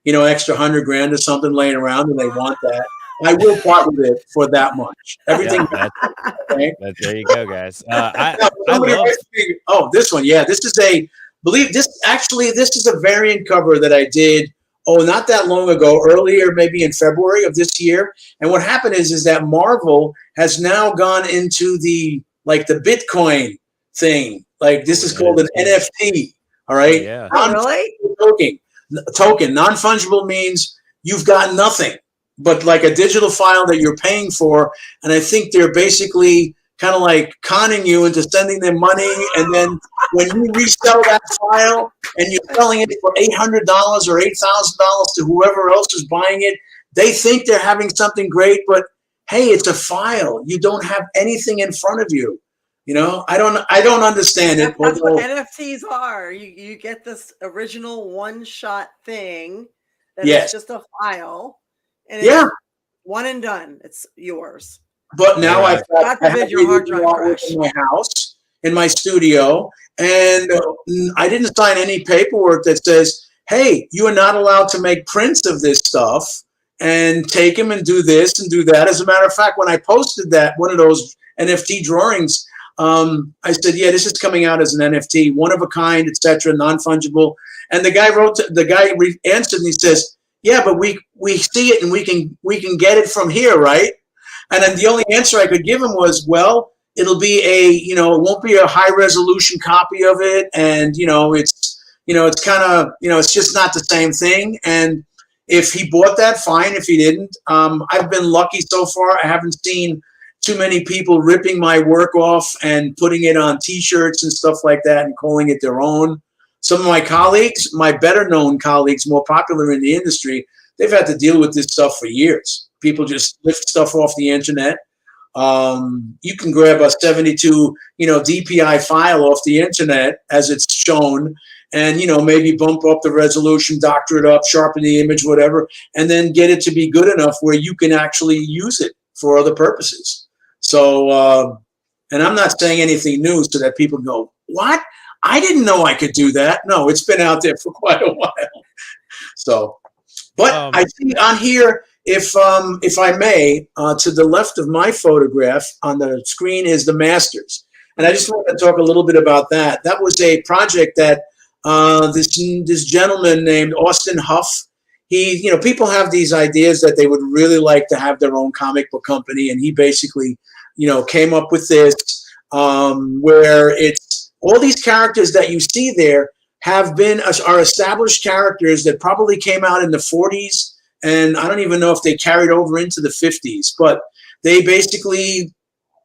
extra $100,000 or something laying around and they want that, I will part with it for that much. Everything. Yeah, there you go, guys. This one. Yeah, this is this is a variant cover that I did. Not that long ago, earlier, maybe in February of this year. And what happened is that Marvel has now gone into the Bitcoin thing. Like this is called an NFT. All right. Yeah. Really? Token. Non-fungible means you've got nothing but like a digital file that you're paying for. And I think they're basically kind of like conning you into sending them money. And then when you resell that file and you're selling it for $800 or $8,000 to whoever else is buying it, they think they're having something great, but hey, it's a file. You don't have anything in front of you. I don't understand it. That's what NFTs are. You get this original one-shot thing that is just a file, and it's one and done. It's yours. But now I've got your hard drive in my house, in my studio, and I didn't sign any paperwork that says, "Hey, you are not allowed to make prints of this stuff and take them and do this and do that." As a matter of fact, when I posted that one of those NFT drawings. I said, yeah, this is coming out as an NFT, one of a kind, etc., non-fungible. And the guy answered and he says, yeah, but we see it and we can get it from here, right? And then the only answer I could give him was, well, it'll be it won't be a high resolution copy of it. And, it's kind of, it's just not the same thing. And if he bought that, fine. If he didn't, I've been lucky so far. I haven't seen too many people ripping my work off and putting it on T-shirts and stuff like that and calling it their own. Some of my colleagues, my better-known colleagues, more popular in the industry, they've had to deal with this stuff for years. People just lift stuff off the internet. You can grab a 72, DPI file off the internet as it's shown and, maybe bump up the resolution, doctor it up, sharpen the image, whatever, and then get it to be good enough where you can actually use it for other purposes. So, and I'm not saying anything new so that people go, what? I didn't know I could do that. No, it's been out there for quite a while. So, but I think on here, if I may, to the left of my photograph on the screen is the Masters. And I just want to talk a little bit about that. That was a project that this gentleman named Austin Huff, people have these ideas that they would really like to have their own comic book company. And he basically, came up with this where it's all these characters that you see there are established characters that probably came out in the 40s. And I don't even know if they carried over into the 50s, but they basically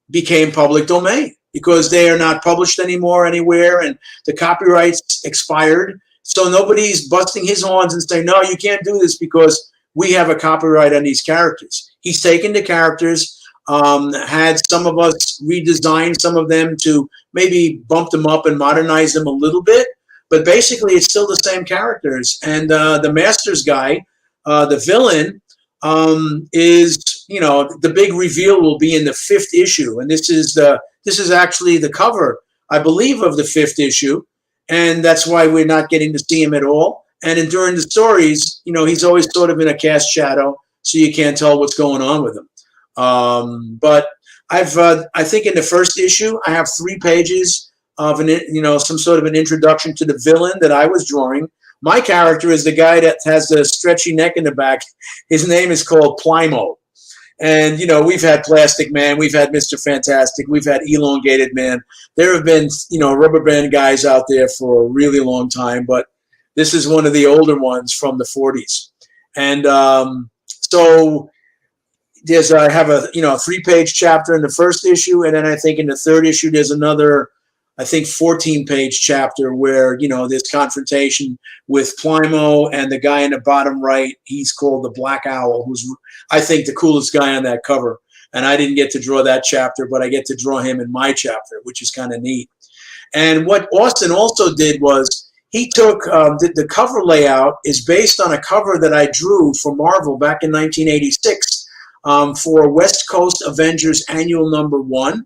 became public domain. because they are not published anymore anywhere, and the copyrights expired. So nobody's busting his horns and saying, no, you can't do this because we have a copyright on these characters. He's taken the characters, had some of us redesign some of them to maybe bump them up and modernize them a little bit. But basically, it's still the same characters. And the Masters guy, the villain, is, the big reveal will be in the 5th issue. And this is actually the cover, I believe, of the 5th issue. And that's why we're not getting to see him at all. And during the stories, he's always sort of in a cast shadow, so you can't tell what's going on with him. But I think in the 1st issue, I have 3 pages of some sort of an introduction to the villain that I was drawing. My character is the guy that has the stretchy neck in the back. His name is called Plymo. And, we've had Plastic Man, we've had Mr. Fantastic, we've had Elongated Man. There have been, rubber band guys out there for a really long time, but this is one of the older ones from the 40s. And so I have a 3-page chapter in the 1st issue, and then I think in the 3rd issue there's another, I think, 14-page chapter where, this confrontation with Plymo and the guy in the bottom right. He's called the Black Owl, who's, I think, the coolest guy on that cover. And I didn't get to draw that chapter, but I get to draw him in my chapter, which is kind of neat. And what Austin also did was he took the cover layout is based on a cover that I drew for Marvel back in 1986 for West Coast Avengers Annual Number 1.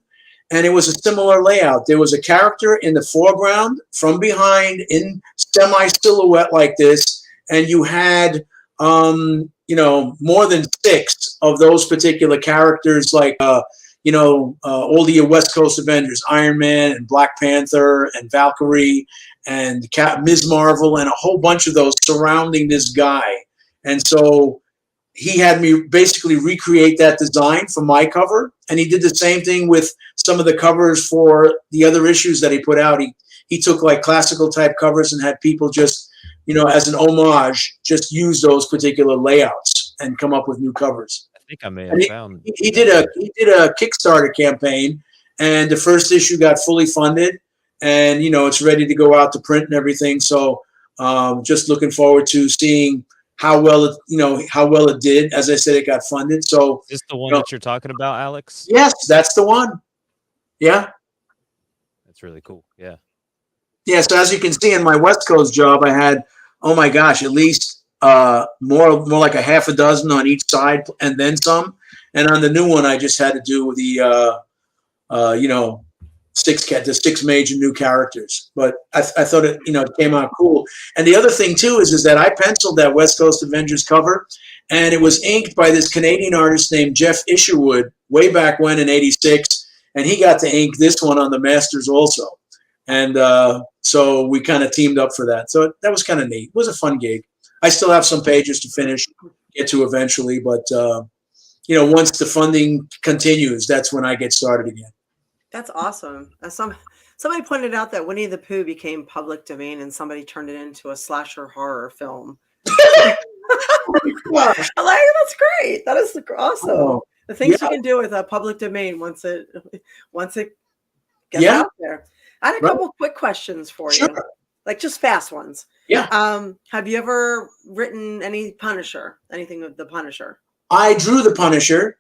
And it was a similar layout. There was a character in the foreground from behind in semi-silhouette like this, and you had, more than 6 of those particular characters, like, all the West Coast Avengers, Iron Man and Black Panther and Valkyrie and Ms. Marvel and a whole bunch of those surrounding this guy. And so he had me basically recreate that design for my cover, and he did the same thing with some of the covers for the other issues that he put out. He took like classical type covers and had people just, as an homage, just use those particular layouts and come up with new covers. I think I may have found. He did a Kickstarter campaign, and the 1st issue got fully funded, and it's ready to go out to print and everything. So just looking forward to seeing how well it did. As I said, it got funded. So is this the one that you're talking about, Alex? Yes, that's the one. Yeah. That's really cool. Yeah. Yeah. So as you can see in my West Coast job, I had, oh my gosh, at least more like a half a dozen on each side and then some. And on the new one, I just had to do the 6 major new characters. But I thought it came out cool. And the other thing too is that I penciled that West Coast Avengers cover, and it was inked by this Canadian artist named Jeff Isherwood way back when in '86. And he got to ink this one on the Masters also. And so we kind of teamed up for that. So that was kind of neat. It was a fun gig. I still have some pages to finish, get to eventually. But, once the funding continues, that's when I get started again. That's awesome. Somebody pointed out that Winnie the Pooh became public domain and somebody turned it into a slasher horror film. I'm like, that's great. That is awesome. Oh. The things you can do with a public domain once it gets out there. I had a couple quick questions for you, like just fast ones. Yeah. Have you ever written anything with the Punisher? I drew the Punisher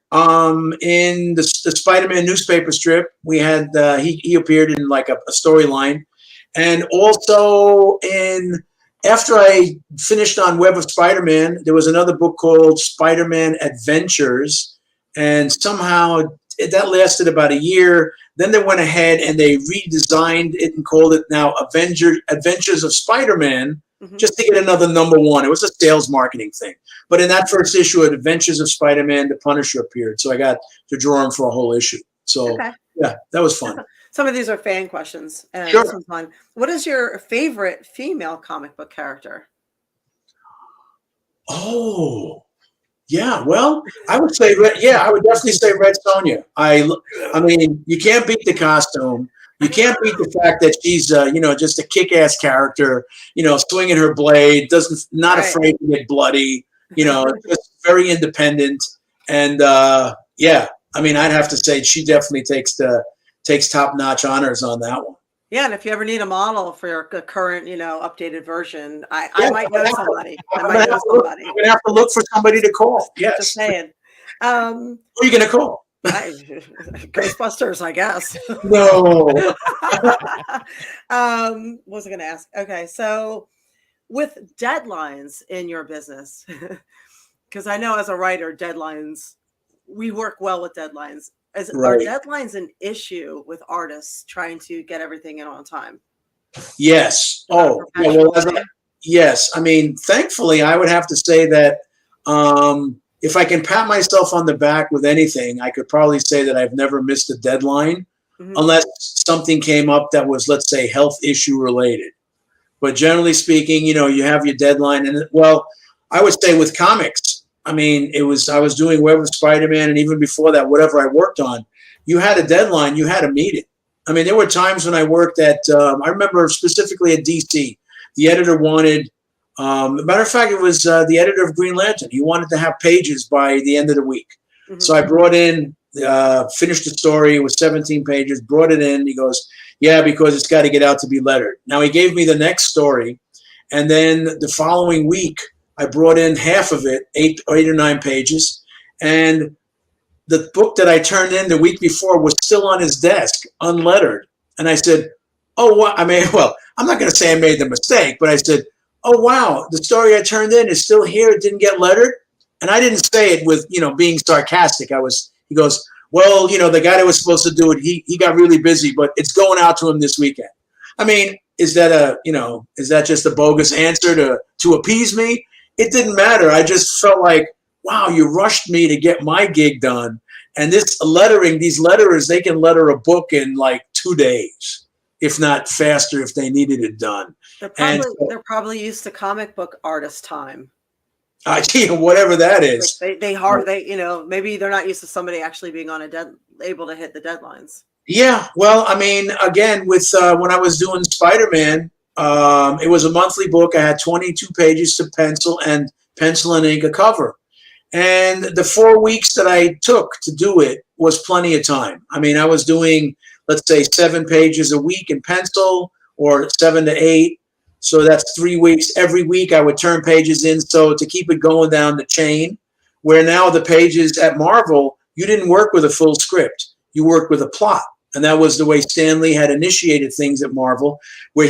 in the Spider-Man newspaper strip. We had he appeared in like a storyline, and also after I finished on Web of Spider-Man, there was another book called Spider-Man Adventures. And somehow that lasted about a year. Then they went ahead and they redesigned it and called it now Adventures of Spider-Man, just to get another number 1. It was a sales marketing thing. But in that 1st issue of Adventures of Spider-Man, the Punisher appeared. So I got to draw him for a whole issue. So, yeah, that was fun. Some of these are fan questions. Sure. This one's fun. What is your favorite female comic book character? Oh, yeah, well, I would say, I would definitely say Red Sonja. I mean, you can't beat the costume. You can't beat the fact that she's, just a kick-ass character, swinging her blade, not afraid to get bloody, just very independent. And, I mean, I'd have to say she definitely takes the takes top-notch honors on that one. Yeah, and if you ever need a model for your current, updated version, I might know somebody. I'm gonna have to look for somebody to call. Yes. Just saying. Who are you going to call? Ghostbusters, I guess. No. What was I going to ask? Okay, so with deadlines in your business, because I know as a writer, we work well with deadlines. Are deadlines an issue with artists trying to get everything in on time? Yes. Yes. I mean, thankfully, I would have to say that if I can pat myself on the back with anything, I could probably say that I've never missed a deadline, unless something came up that was, let's say, health issue related. But generally speaking, you have your deadline. And I would say with comics, I mean, I was doing Web of Spider-Man, and even before that, whatever I worked on, you had a deadline, you had to meet it. I mean, there were times when I worked at, I remember specifically at DC, the editor wanted, matter of fact, it was the editor of Green Lantern. He wanted to have pages by the end of the week. So I brought in, finished the story. It was 17 pages, brought it in. He goes, yeah, because it's got to get out to be lettered. Now he gave me the next story. And then the following week, I brought in half of it, 8 or 9 pages. And the book that I turned in the week before was still on his desk, unlettered. And I said, oh, what? I'm not going to say I made the mistake, but I said, oh, wow, the story I turned in is still here. It didn't get lettered. And I didn't say it with, being sarcastic. He goes, well, the guy that was supposed to do it, he got really busy, but it's going out to him this weekend. I mean, is that just a bogus answer to appease me? It didn't matter. I just felt like, wow, you rushed me to get my gig done. And these letterers, they can letter a book in like 2 days, if not faster, if they needed it done. They're probably used to comic book artist time. Whatever that is. Maybe they're not used to somebody actually being able to hit the deadlines. Yeah. Well, I mean, again, with when I was doing Spider-Man, it was a monthly book. I had 22 pages to pencil and ink a cover. And the 4 weeks that I took to do it was plenty of time. I mean, I was doing, let's say, 7 pages a week in pencil, or 7 to 8. So that's 3 weeks. Every week I would turn pages in. So to keep it going down the chain, where now the pages at Marvel, you didn't work with a full script. You worked with a plot. And that was the way Stan Lee had initiated things at Marvel, where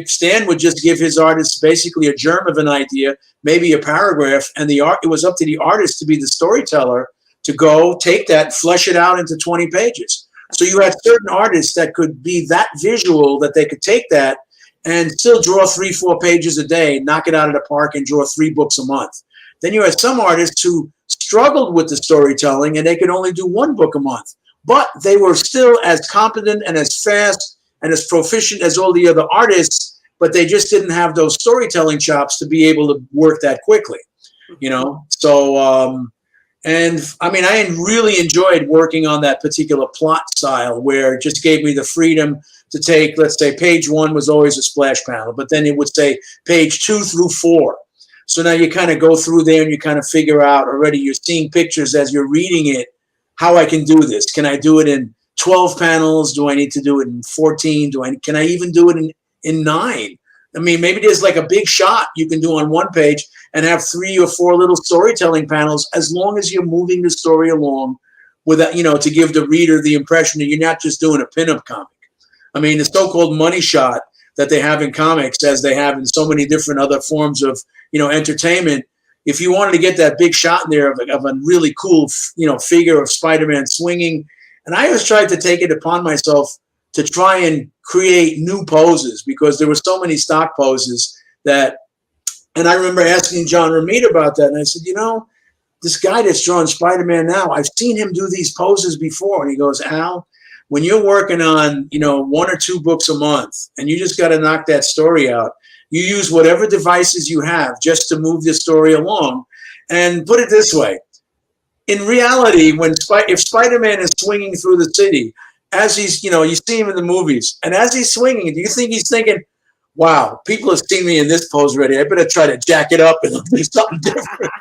Stan would just give his artists basically a germ of an idea, maybe a paragraph, and it was up to the artist to be the storyteller to go take that, flesh it out into 20 pages. So you had certain artists that could be that visual that they could take that and still draw 3-4 pages a day, knock it out of the park, and draw 3 books a month. Then you had some artists who struggled with the storytelling and they could only do 1 book a month. But they were still as competent and as fast and as proficient as all the other artists, but they just didn't have those storytelling chops to be able to work that quickly, So, and I mean, I really enjoyed working on that particular plot style where it just gave me the freedom to take, let's say, page 1 was always a splash panel, but then it would say page 2 through 4. So now you kind of go through there and you kind of figure out already, you're seeing pictures as you're reading it, how I can do this. Can I do it in 12 panels? Do I need to do it in 14? Can I even do it in 9? I mean, maybe there's like a big shot you can do on 1 page and have 3 or 4 little storytelling panels, as long as you're moving the story along without, to give the reader the impression that you're not just doing a pinup comic. I mean, the so-called money shot that they have in comics, as they have in so many different other forms of, entertainment. If you wanted to get that big shot in there of a really cool, figure of Spider-Man swinging, and I always tried to take it upon myself to try and create new poses, because there were so many stock poses and I remember asking John Romita about that, and I said, this guy that's drawing Spider-Man now, I've seen him do these poses before, and he goes, Al, when you're working on, 1 or 2 books a month, and you just got to knock that story out, you use whatever devices you have just to move the story along. And put it this way, in reality, if Spider-Man is swinging through the city, as he's, you see him in the movies, and as he's swinging, do you think he's thinking, wow, people have seen me in this pose already, I better try to jack it up and do something different?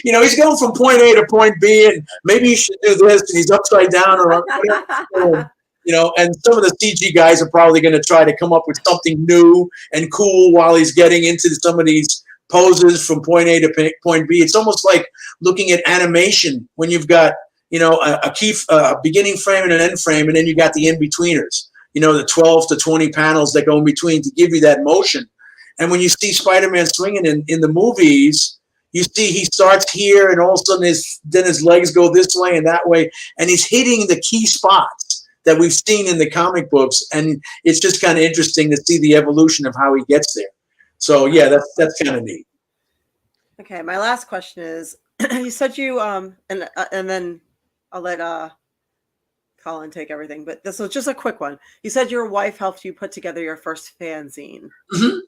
He's going from point A to point B, and maybe he should do this, and he's upside down or And some of the CG guys are probably going to try to come up with something new and cool while he's getting into some of these poses from point A to point B. It's almost like looking at animation when you've got, a beginning frame and an end frame, and then you got the in-betweeners, the 12 to 20 panels that go in between to give you that motion. And when you see Spider-Man swinging in the movies, you see he starts here and all of a sudden his legs go this way and that way, and he's hitting the key spots that we've seen in the comic books, and it's just kind of interesting to see the evolution of how he gets there. So yeah, that's kind of neat. Okay, my last question is: you said you and then I'll let Colin take everything, but this was just a quick one. You said your wife helped you put together your first fanzine. Mm-hmm.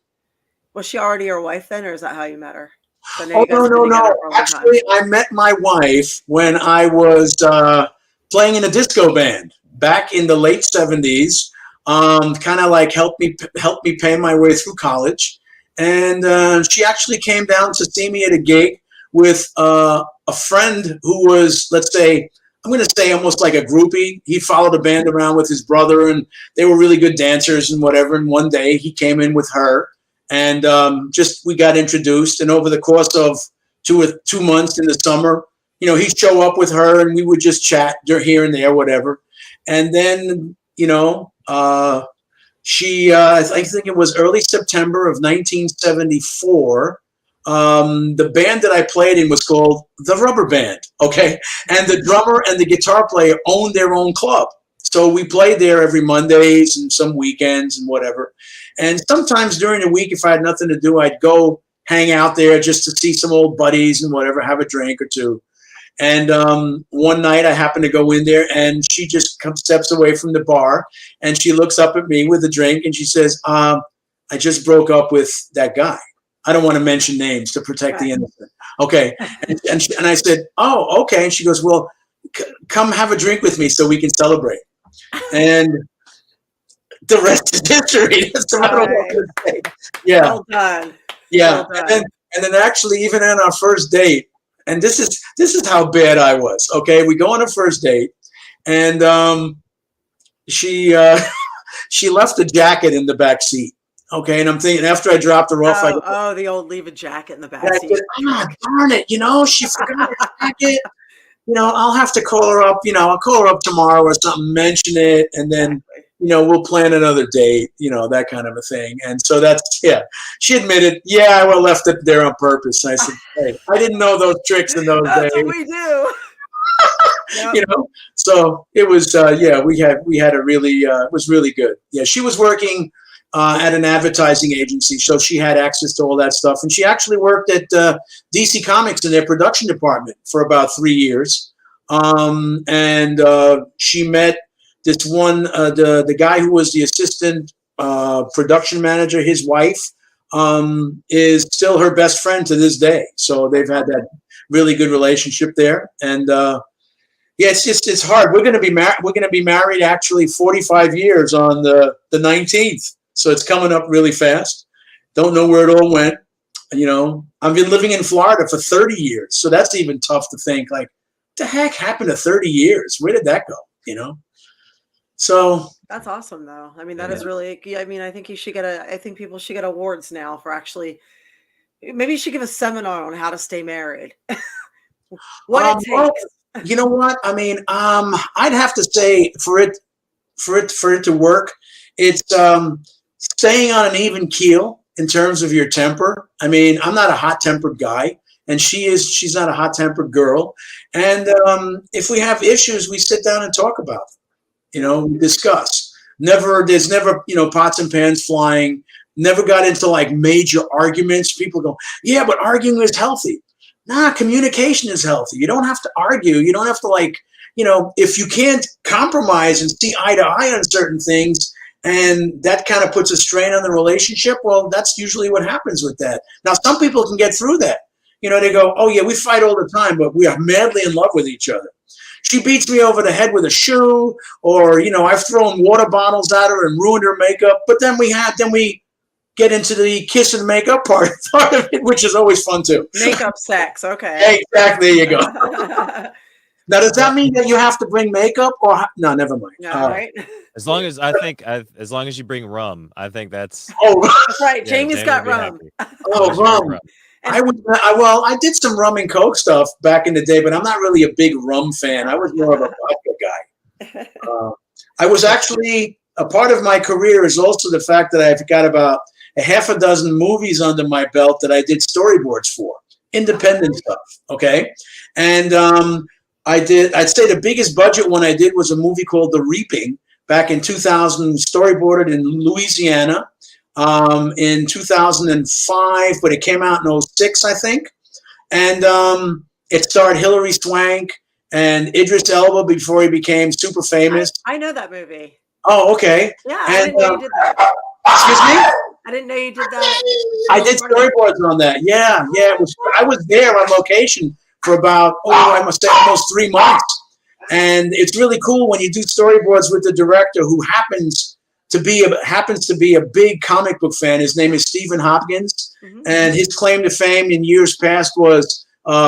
Was she already your wife then, or is that how you met her? Oh no! Actually, I met my wife when I was playing in a disco band back in the late 70s. Kind of like helped me pay my way through college. And she actually came down to see me at a gig with a friend who was, let's say, I'm going to say almost like a groupie. He followed a band around with his brother, and they were really good dancers and whatever. And one day he came in with her, and we got introduced. And over the course of 2 months in the summer, he'd show up with her, and we would just chat here and there, whatever. And then, she, I think it was early September of 1974. The band that I played in was called the Rubber Band. Okay. And the drummer and the guitar player owned their own club. So we played there every Mondays and some weekends and whatever. And sometimes during the week, if I had nothing to do, I'd go hang out there just to see some old buddies and whatever, have a drink or two. And one night I happened to go in there, and she just steps away from the bar, and she looks up at me with a drink, and she says, I just broke up with that guy. I don't want to mention names to protect the innocent. Okay. And I said, oh, okay. And she goes, well, come have a drink with me so we can celebrate. And the rest is history. That's what I want to say. Yeah. Well done. Yeah. Well done. And then actually, even on our first date, and this is how bad I was. Okay, we go on a first date, and she left a jacket in the back seat. Okay, and I'm thinking after I dropped her off, the old leave a jacket in the back seat. Darn it, she forgot her jacket. I'll have to call her up. I'll call her up tomorrow or something, mention it, and then we'll plan another date. That kind of a thing. And so she admitted, I left it there on purpose. And I said, hey, I didn't know those tricks in those days. That's what we do. Yep. So it was, we had a really, it was really good. Yeah, she was working at an advertising agency, so she had access to all that stuff. And she actually worked at DC Comics in their production department for about 3 years. And she met this one, the guy who was the assistant production manager. His wife is still her best friend to this day. So they've had that really good relationship there. And it's hard. We're going to be married. We're going to be married actually 45 years on the 19th. So it's coming up really fast. Don't know where it all went. I've been living in Florida for 30 years. So that's even tough to think, like, what the heck happened to 30 years? Where did that go? So that's awesome, though. I mean, that is really. I mean, I think you should I think people should get awards now for actually. Maybe you should give a seminar on how to stay married. What it takes. Well, you know what? I mean, I'd have to say for it to work, it's staying on an even keel in terms of your temper. I mean, I'm not a hot-tempered guy, and she's not a hot-tempered girl. And if we have issues, we sit down and talk about them. We discuss. There's never, pots and pans flying. Never got into like major arguments. People go, yeah, but arguing is healthy. Nah, communication is healthy. You don't have to argue. You don't have to if you can't compromise and see eye to eye on certain things, and that kind of puts a strain on the relationship, well, that's usually what happens with that. Now, some people can get through that. They go, oh, yeah, we fight all the time, but we are madly in love with each other. She beats me over the head with a shoe, or, I've thrown water bottles at her and ruined her makeup. But then we get into the kiss and makeup part of it, which is always fun, too. Makeup sex, okay. Exactly, there you go. Now, does that mean that you have to bring makeup or no? Never mind. Yeah, right. As long as as long as you bring rum, I think that's. Oh, That's right. Yeah, Jamie's Jamie got would be rum. happy. oh, As long as you bring rum. And- Well, I did some rum and coke stuff back in the day, but I'm not really a big rum fan. I was more of a vodka guy. I was actually a part of my career is also the fact that I've got about a half a dozen movies under my belt that I did storyboards for, independent stuff. Okay, and I'd say the biggest budget one I did was a movie called The Reaping back in 2000, storyboarded in Louisiana. In 2005, but it came out in 06, I think. And it starred Hilary Swank and Idris Elba before he became super famous. I know that movie. Oh, okay. Yeah, I didn't know you did that. Excuse me? I didn't know you did that. I did storyboards on that. Yeah. I was there on location for about, I must say almost 3 months. And it's really cool when you do storyboards with the director who happens to be a big comic book fan. His name is Stephen Hopkins, and his claim to fame in years past was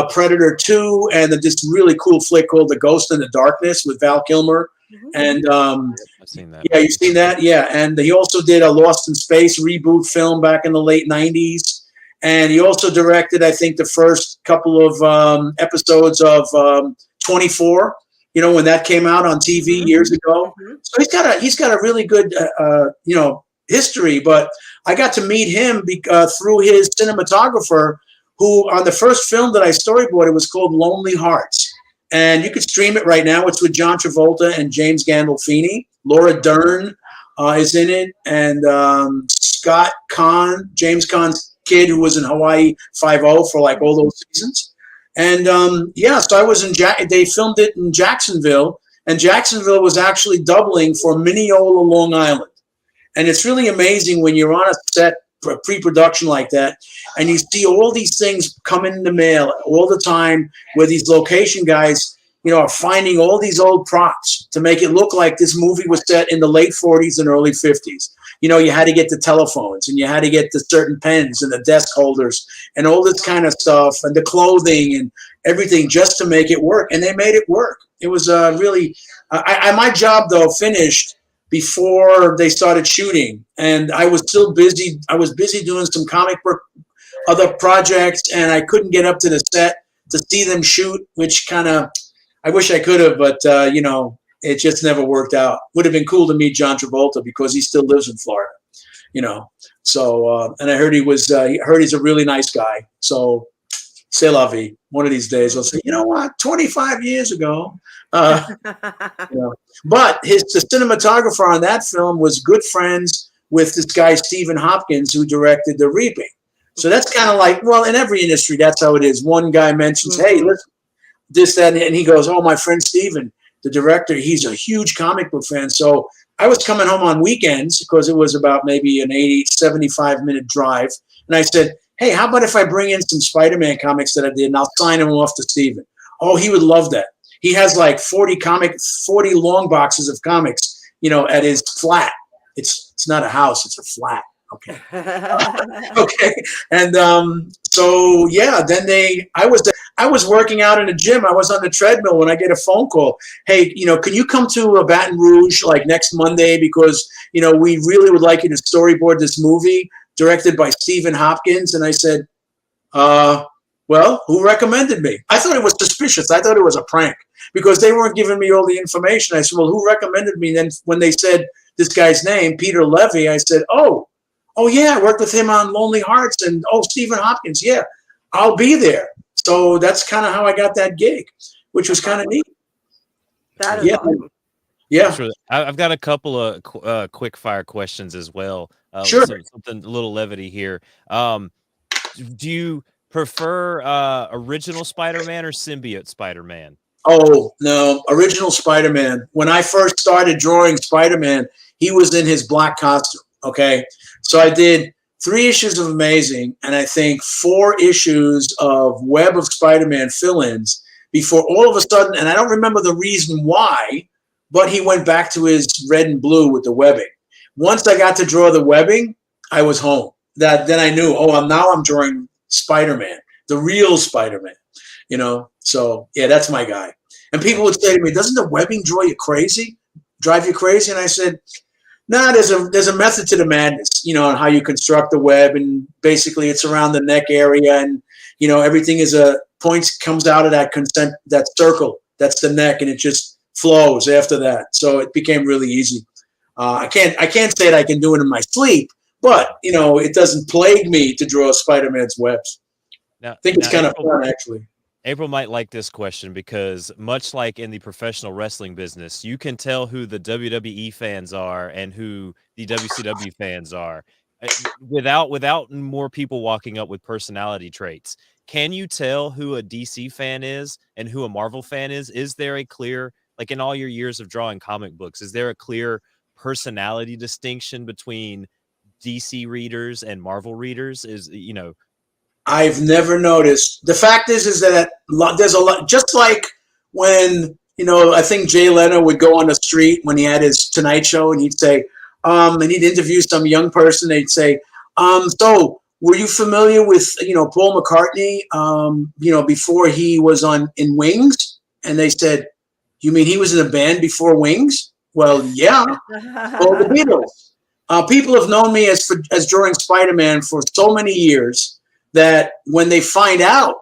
Predator 2 and this really cool flick called The Ghost in the Darkness with Val Kilmer. And I've seen that. yeah, you've seen that? Yeah. And he also did a Lost in Space reboot film back in the late 90s. And he also directed, I think, the first couple of episodes of 24, when that came out on TV years ago. So he's got a really good, history. But I got to meet him through his cinematographer, who on the first film that I storyboarded was called Lonely Hearts. And you could stream it right now. It's with John Travolta and James Gandolfini. Laura Dern is in it. And Scott Conn, James Conn's kid, who was in Hawaii Five-0 for like all those seasons. And so I was they filmed it in Jacksonville, and Jacksonville was actually doubling for Mineola, Long Island. And it's really amazing when you're on a set for pre-production like that, and you see all these things come in the mail all the time, where these location guys, are finding all these old props to make it look like this movie was set in the late 40s and early 50s. You had to get the telephones, and you had to get the certain pens and the desk holders and all this kind of stuff, and the clothing and everything just to make it work. And they made it work. It was really, my job though finished before they started shooting, and I was still busy. I was busy doing some comic book other projects, and I couldn't get up to the set to see them shoot, which kind of, I wish I could have, but it just never worked out. Would have been cool to meet John Travolta because he still lives in Florida, So, and I heard he's a really nice guy. So, c'est la vie. One of these days, I'll say, you know what? 25 years ago. But the cinematographer on that film was good friends with this guy Stephen Hopkins, who directed The Reaping. So that's kind of like, well, in every industry, that's how it is. One guy mentions, hey, listen, this, that, and he goes, oh, my friend Stephen, the director, he's a huge comic book fan. So I was coming home on weekends because it was about maybe an 75-minute drive. And I said, hey, how about if I bring in some Spider-Man comics that I did, and I'll sign them off to Stephen? Oh, he would love that. He has like 40 long boxes of comics, at his flat. It's not a house, it's a flat. Okay. Okay. And then I was working out in the gym. I was on the treadmill when I get a phone call. Hey, can you come to Baton Rouge like next Monday? Because, we really would like you to storyboard this movie directed by Stephen Hopkins. And I said, well, who recommended me? I thought it was suspicious. I thought it was a prank because they weren't giving me all the information. I said, well, who recommended me? And then when they said this guy's name, Peter Levy, I said, oh yeah, I worked with him on Lonely Hearts, and Stephen Hopkins, yeah, I'll be there. So that's kind of how I got that gig, which was kind of neat. That is awesome. Yeah. Sure. I've got a couple of quick fire questions as well. Sure. Something a little levity here. Do you prefer original Spider-Man or symbiote Spider-Man? Oh, no, original Spider-Man. When I first started drawing Spider-Man, he was in his black costume. Okay. So I did 3 issues of Amazing, and I think 4 issues of Web of Spider-Man fill-ins before all of a sudden, and I don't remember the reason why, but he went back to his red and blue with the webbing. Once I got to draw the webbing, I was home. Then I knew, I'm drawing Spider-Man, the real Spider-Man, So yeah, that's my guy. And people would say to me, doesn't the webbing drive you crazy? And I said, nah, there's a method to the madness, on how you construct the web. And basically it's around the neck area. And, everything is points comes out of that circle. That's the neck. And it just flows after that. So it became really easy. I can't say that I can do it in my sleep, but, it doesn't plague me to draw Spider-Man's webs. I think it's kind of fun, actually. April might like this question because much like in the professional wrestling business, you can tell who the WWE fans are and who the WCW fans are without more people walking up with personality traits. Can you tell who a DC fan is and who a Marvel fan is? Is there a clear, like in all your years of drawing comic books, is there a clear personality distinction between DC readers and Marvel readers? I've never noticed. The fact is that there's a lot, just like when, I think Jay Leno would go on the street when he had his Tonight Show and he'd say, and he'd interview some young person. They'd say, so were you familiar with, Paul McCartney, before he was in Wings? And they said, you mean he was in a band before Wings? Well, yeah. Well, the Beatles. People have known me as drawing Spider-Man for so many years that when they find out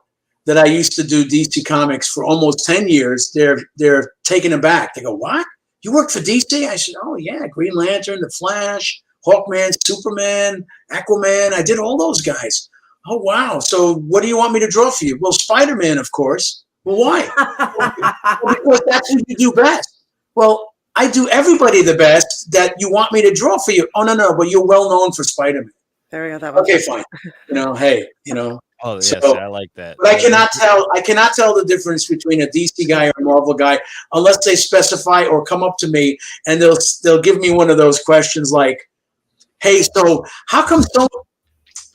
that I used to do DC Comics for almost 10 years, they're taken aback. They go, what? You worked for DC? I said, oh, yeah, Green Lantern, The Flash, Hawkman, Superman, Aquaman. I did all those guys. Oh, wow. So what do you want me to draw for you? Well, Spider-Man, of course. Well, why? Well, because that's what you do best. Well, I do everybody the best that you want me to draw for you. Oh, no, but you're well known for Spider-Man. There we go. Okay, fine. Hey. Oh yes, so, I like that. But I cannot tell the difference between a DC guy or a Marvel guy unless they specify or come up to me and they'll give me one of those questions like, "Hey, so how come so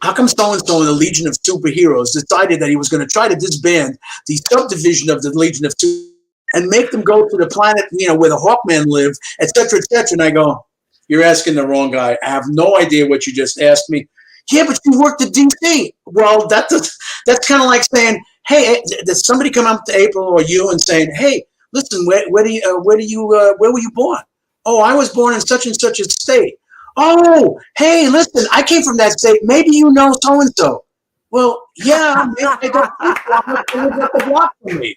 and so in the Legion of Superheroes decided that he was going to try to disband the subdivision of the Legion of Superheroes and make them go to the planet, where the Hawkman live, et cetera, et cetera?" And I go, "You're asking the wrong guy. I have no idea what you just asked me." Yeah, but you worked at DC. Well, that's kind of like saying, "Hey, does somebody come up to April or you and saying, hey, listen, where were you born? Oh, I was born in such and such a state. Oh, hey, listen, I came from that state. Maybe you know so and so." Well, yeah, maybe I don't live up the block from me,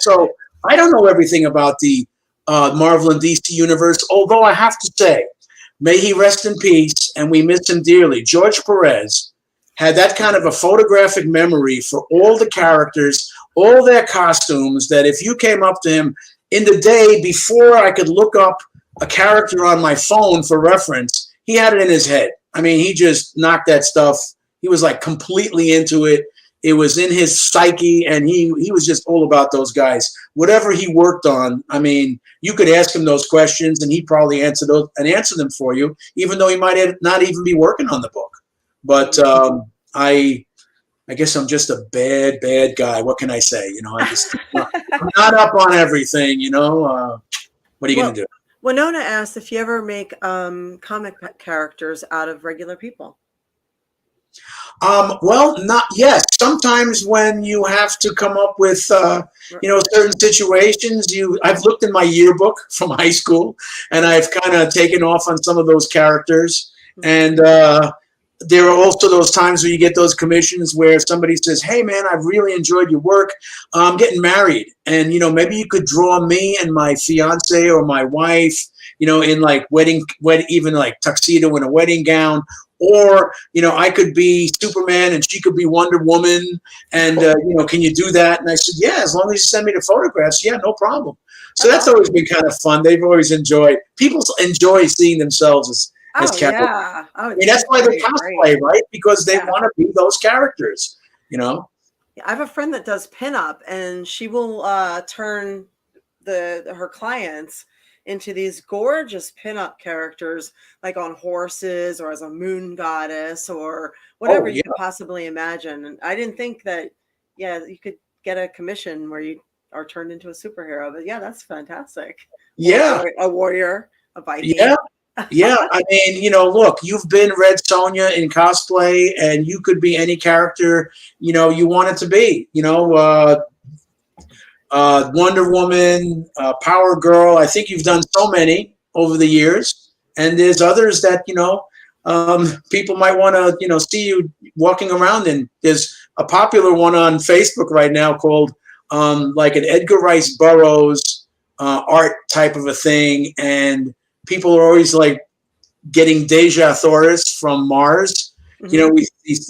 So I don't know everything about the Marvel and DC universe. Although I have to say, may he rest in peace, and we miss him dearly. George Perez had that kind of a photographic memory for all the characters, all their costumes, that if you came up to him in the day before I could look up a character on my phone for reference, he had it in his head. I mean, he just knocked that stuff. He was like completely into it. It was in his psyche, and he was just all about those guys. Whatever he worked on, I mean, you could ask him those questions, and he'd probably answer them for you, even though he might not even be working on the book. But I guess I'm just a bad guy. What can I say? I'm not up on everything. What are you going to do? Winona asked if you ever make comic characters out of regular people. Well, not yet. Sometimes when you have to come up with, certain situations, I've looked in my yearbook from high school, and I've kind of taken off on some of those characters. And there are also those times where you get those commissions where somebody says, "Hey, man, I've really enjoyed your work. I'm getting married, and maybe you could draw me and my fiance or my wife, in like even like tuxedo in a wedding gown." Or, I could be Superman and she could be Wonder Woman. And, can you do that? And I said, yeah, as long as you send me the photographs. Yeah, no problem. So that's always been kind of fun. People enjoy seeing themselves as characters. Yeah. I mean, that's why they cosplay, right? Because they want to be those characters, I have a friend that does pinup, and she will turn her clients into these gorgeous pinup characters, like on horses or as a moon goddess or whatever you could possibly imagine. And I didn't think that, you could get a commission where you are turned into a superhero. But yeah, that's fantastic. Yeah. A warrior, a Viking. Yeah. I mean, look, you've been Red Sonja in cosplay, and you could be any character, you want it to be, Wonder Woman, Power Girl. I think you've done so many over the years, and there's others that people might want to see you walking around in. There's a popular one on Facebook right now called like an Edgar Rice Burroughs art type of a thing, and people are always like getting deja Thoris from Mars. Mm-hmm.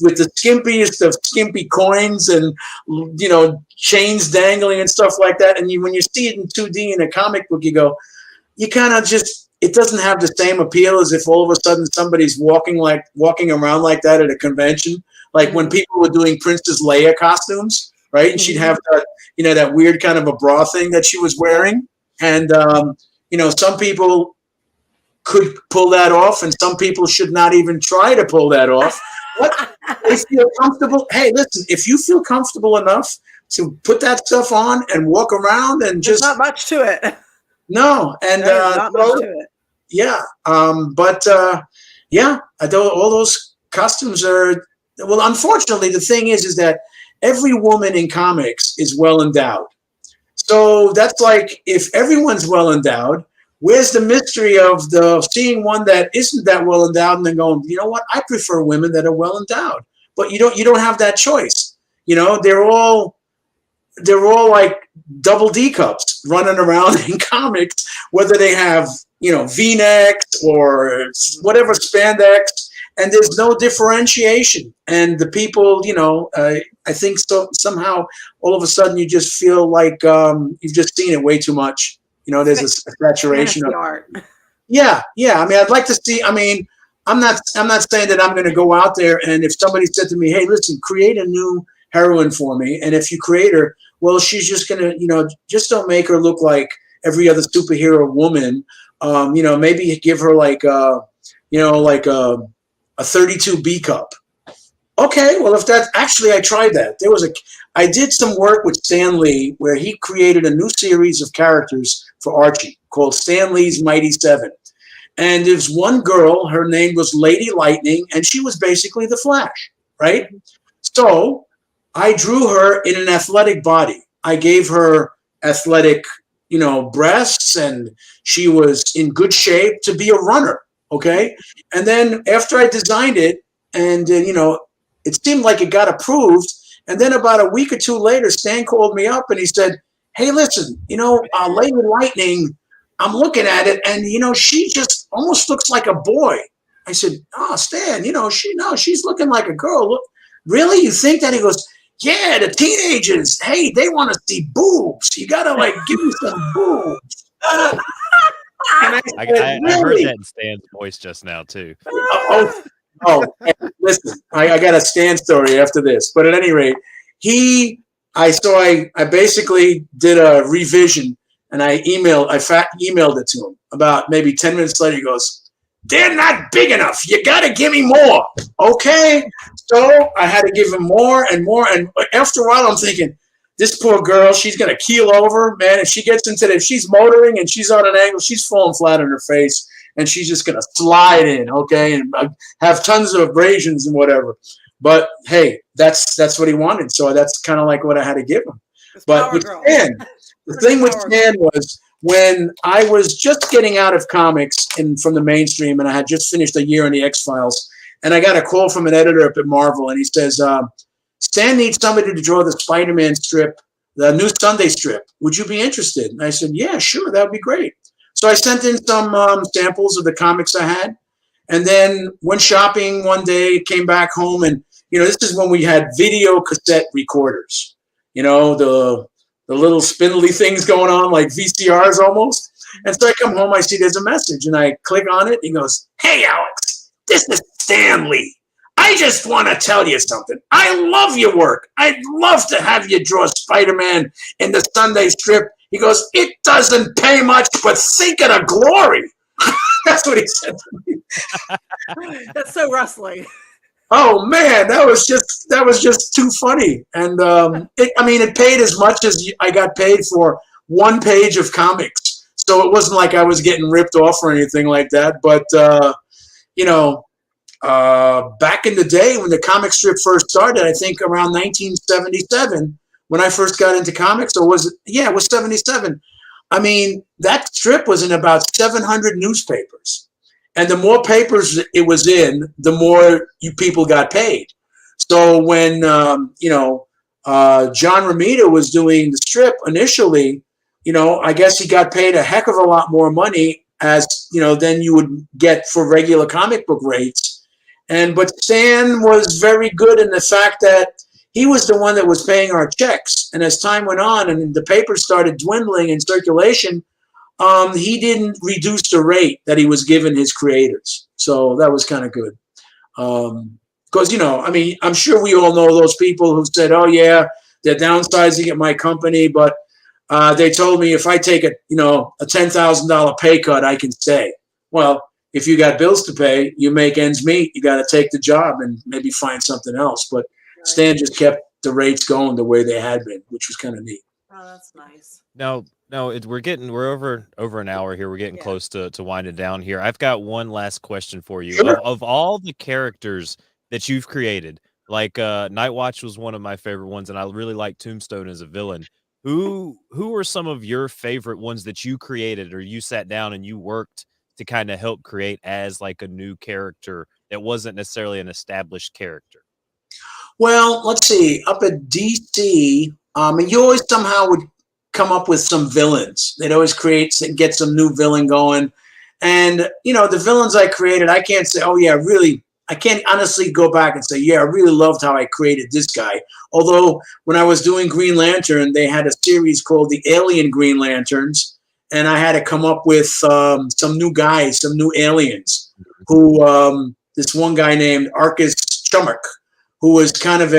With the skimpiest of skimpy coins and chains dangling and stuff like that. And when you see it in 2D in a comic book, you kind of just, it doesn't have the same appeal as if all of a sudden somebody's walking around like that at a convention. Like when people were doing Princess Leia costumes, right? And she'd have that weird kind of a bra thing that she was wearing. And, some people could pull that off, and some people should not even try to pull that off. But they feel comfortable. Hey, listen, if you feel comfortable enough to put that stuff on and walk around and just... There's not much to it. No. And not much to it. Yeah. All those costumes are... Well, unfortunately, the thing is that every woman in comics is well endowed. So that's like, if everyone's well endowed, where's the mystery of seeing one that isn't that well endowed and then going, you know what? I prefer women that are well endowed. But you don't have that choice. They're all like double D cups running around in comics, whether they have, V-necks or whatever spandex, and there's no differentiation. And the people, I think somehow all of a sudden you just feel like you've just seen it way too much. There's a saturation of art. Yeah. I mean, I'd like to see. I mean, I'm not saying that I'm going to go out there and if somebody said to me, "Hey, listen, create a new heroine for me," and if you create her, well, she's just going to, just don't make her look like every other superhero woman. Maybe give her like a 32 B cup. Okay, well, if that's actually, I tried that. I did some work with Stan Lee where he created a new series of characters for Archie called Stan Lee's Mighty Seven. And there's one girl, her name was Lady Lightning, and she was basically the Flash, right? So I drew her in an athletic body. I gave her athletic, breasts, and she was in good shape to be a runner, okay? And then after I designed it, and it seemed like it got approved. And then about a week or two later, Stan called me up and he said, "Hey, listen, Lady Lightning, I'm looking at it and, she just almost looks like a boy." I said, "Oh, Stan, she's looking like a girl. Look, really? You think that?" He goes, "Yeah, the teenagers, hey, they want to see boobs. You got to give me some boobs." I heard that in Stan's voice just now too. Hey, listen, I got a Stan story after this, but at any rate, I basically did a revision and I emailed it to him. About maybe 10 minutes later, he goes, "They're not big enough. You got to give me more." Okay, so I had to give him more and more, and after a while, I'm thinking, this poor girl, she's gonna keel over, man. If she gets if she's motoring and she's on an angle, she's falling flat on her face. And she's just going to slide in, okay, and have tons of abrasions and whatever. But, hey, that's what he wanted. So that's kind of like what I had to give him. But with Stan, the thing with Stan was when I was just getting out of comics from the mainstream, and I had just finished a year in the X-Files, and I got a call from an editor up at Marvel, and he says, "Stan needs somebody to draw the Spider-Man strip, the new Sunday strip. Would you be interested?" And I said, "Yeah, sure, that would be great." So I sent in some samples of the comics I had, and then went shopping one day, came back home, and, this is when we had video cassette recorders, the little spindly things going on like VCRs almost. And so I come home, I see there's a message, and I click on it. He goes, "Hey, Alex, this is Stan Lee. I just want to tell you something. I love your work. I'd love to have you draw Spider-Man in the Sunday strip." He goes, "It doesn't pay much, but think of the glory." That's what he said to me. That's so rustling. Oh man, that was just too funny. And it paid as much as I got paid for one page of comics. So it wasn't like I was getting ripped off or anything like that. But back in the day when the comic strip first started, I think around 1977, when I first got into comics, or was it? Yeah, it was 77. I mean, that strip was in about 700 newspapers. And the more papers it was in, the more people got paid. So when, John Romita was doing the strip initially, I guess he got paid a heck of a lot more money than you would get for regular comic book rates. But Stan was very good in the fact that he was the one that was paying our checks. And as time went on and the paper started dwindling in circulation, he didn't reduce the rate that he was giving his creators. So that was kind of good. Because, I'm sure we all know those people who said, oh, yeah, they're downsizing at my company, but they told me if I take a $10,000 pay cut, I can stay. Well, if you got bills to pay, you make ends meet, you got to take the job and maybe find something else. But Stan just kept the rates going the way they had been, which was kind of neat. Oh, that's nice. No, we're over an hour here. We're getting close to winding down here. I've got one last question for you. Sure. Of all the characters that you've created, like Nightwatch was one of my favorite ones, and I really like Tombstone as a villain. Who are some of your favorite ones that you created or you sat down and you worked to kind of help create as like a new character that wasn't necessarily an established character? Well, let's see. Up at DC, you always somehow would come up with some villains. They'd always get some new villain going. And, the villains I created, I can't say, oh, yeah, really, I can't honestly go back and say, yeah, I really loved how I created this guy. Although when I was doing Green Lantern, they had a series called The Alien Green Lanterns. And I had to come up with some new guys, some new aliens who this one guy named Arcus Chummock, who was kind of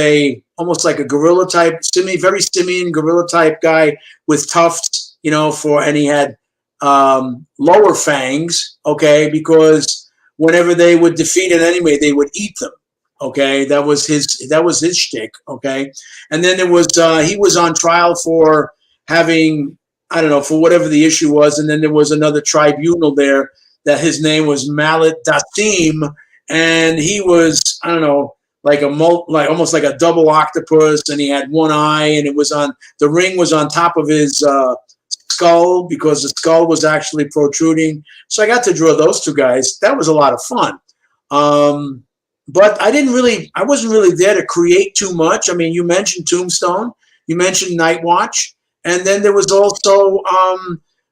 almost like a gorilla type, very simian gorilla type guy with tufts, and he had lower fangs, okay, because whenever they would defeat an enemy, they would eat them, okay. That was his shtick, okay. And then there was he was on trial for having, I don't know, for whatever the issue was, and then there was another tribunal there that his name was Malat Dasim, and he was, I don't know, like almost like a double octopus, and he had one eye, and the ring was on top of his skull because the skull was actually protruding. So I got to draw those two guys. That was a lot of fun. But I wasn't really there to create too much. I mean, you mentioned Tombstone, you mentioned Nightwatch, and then there was also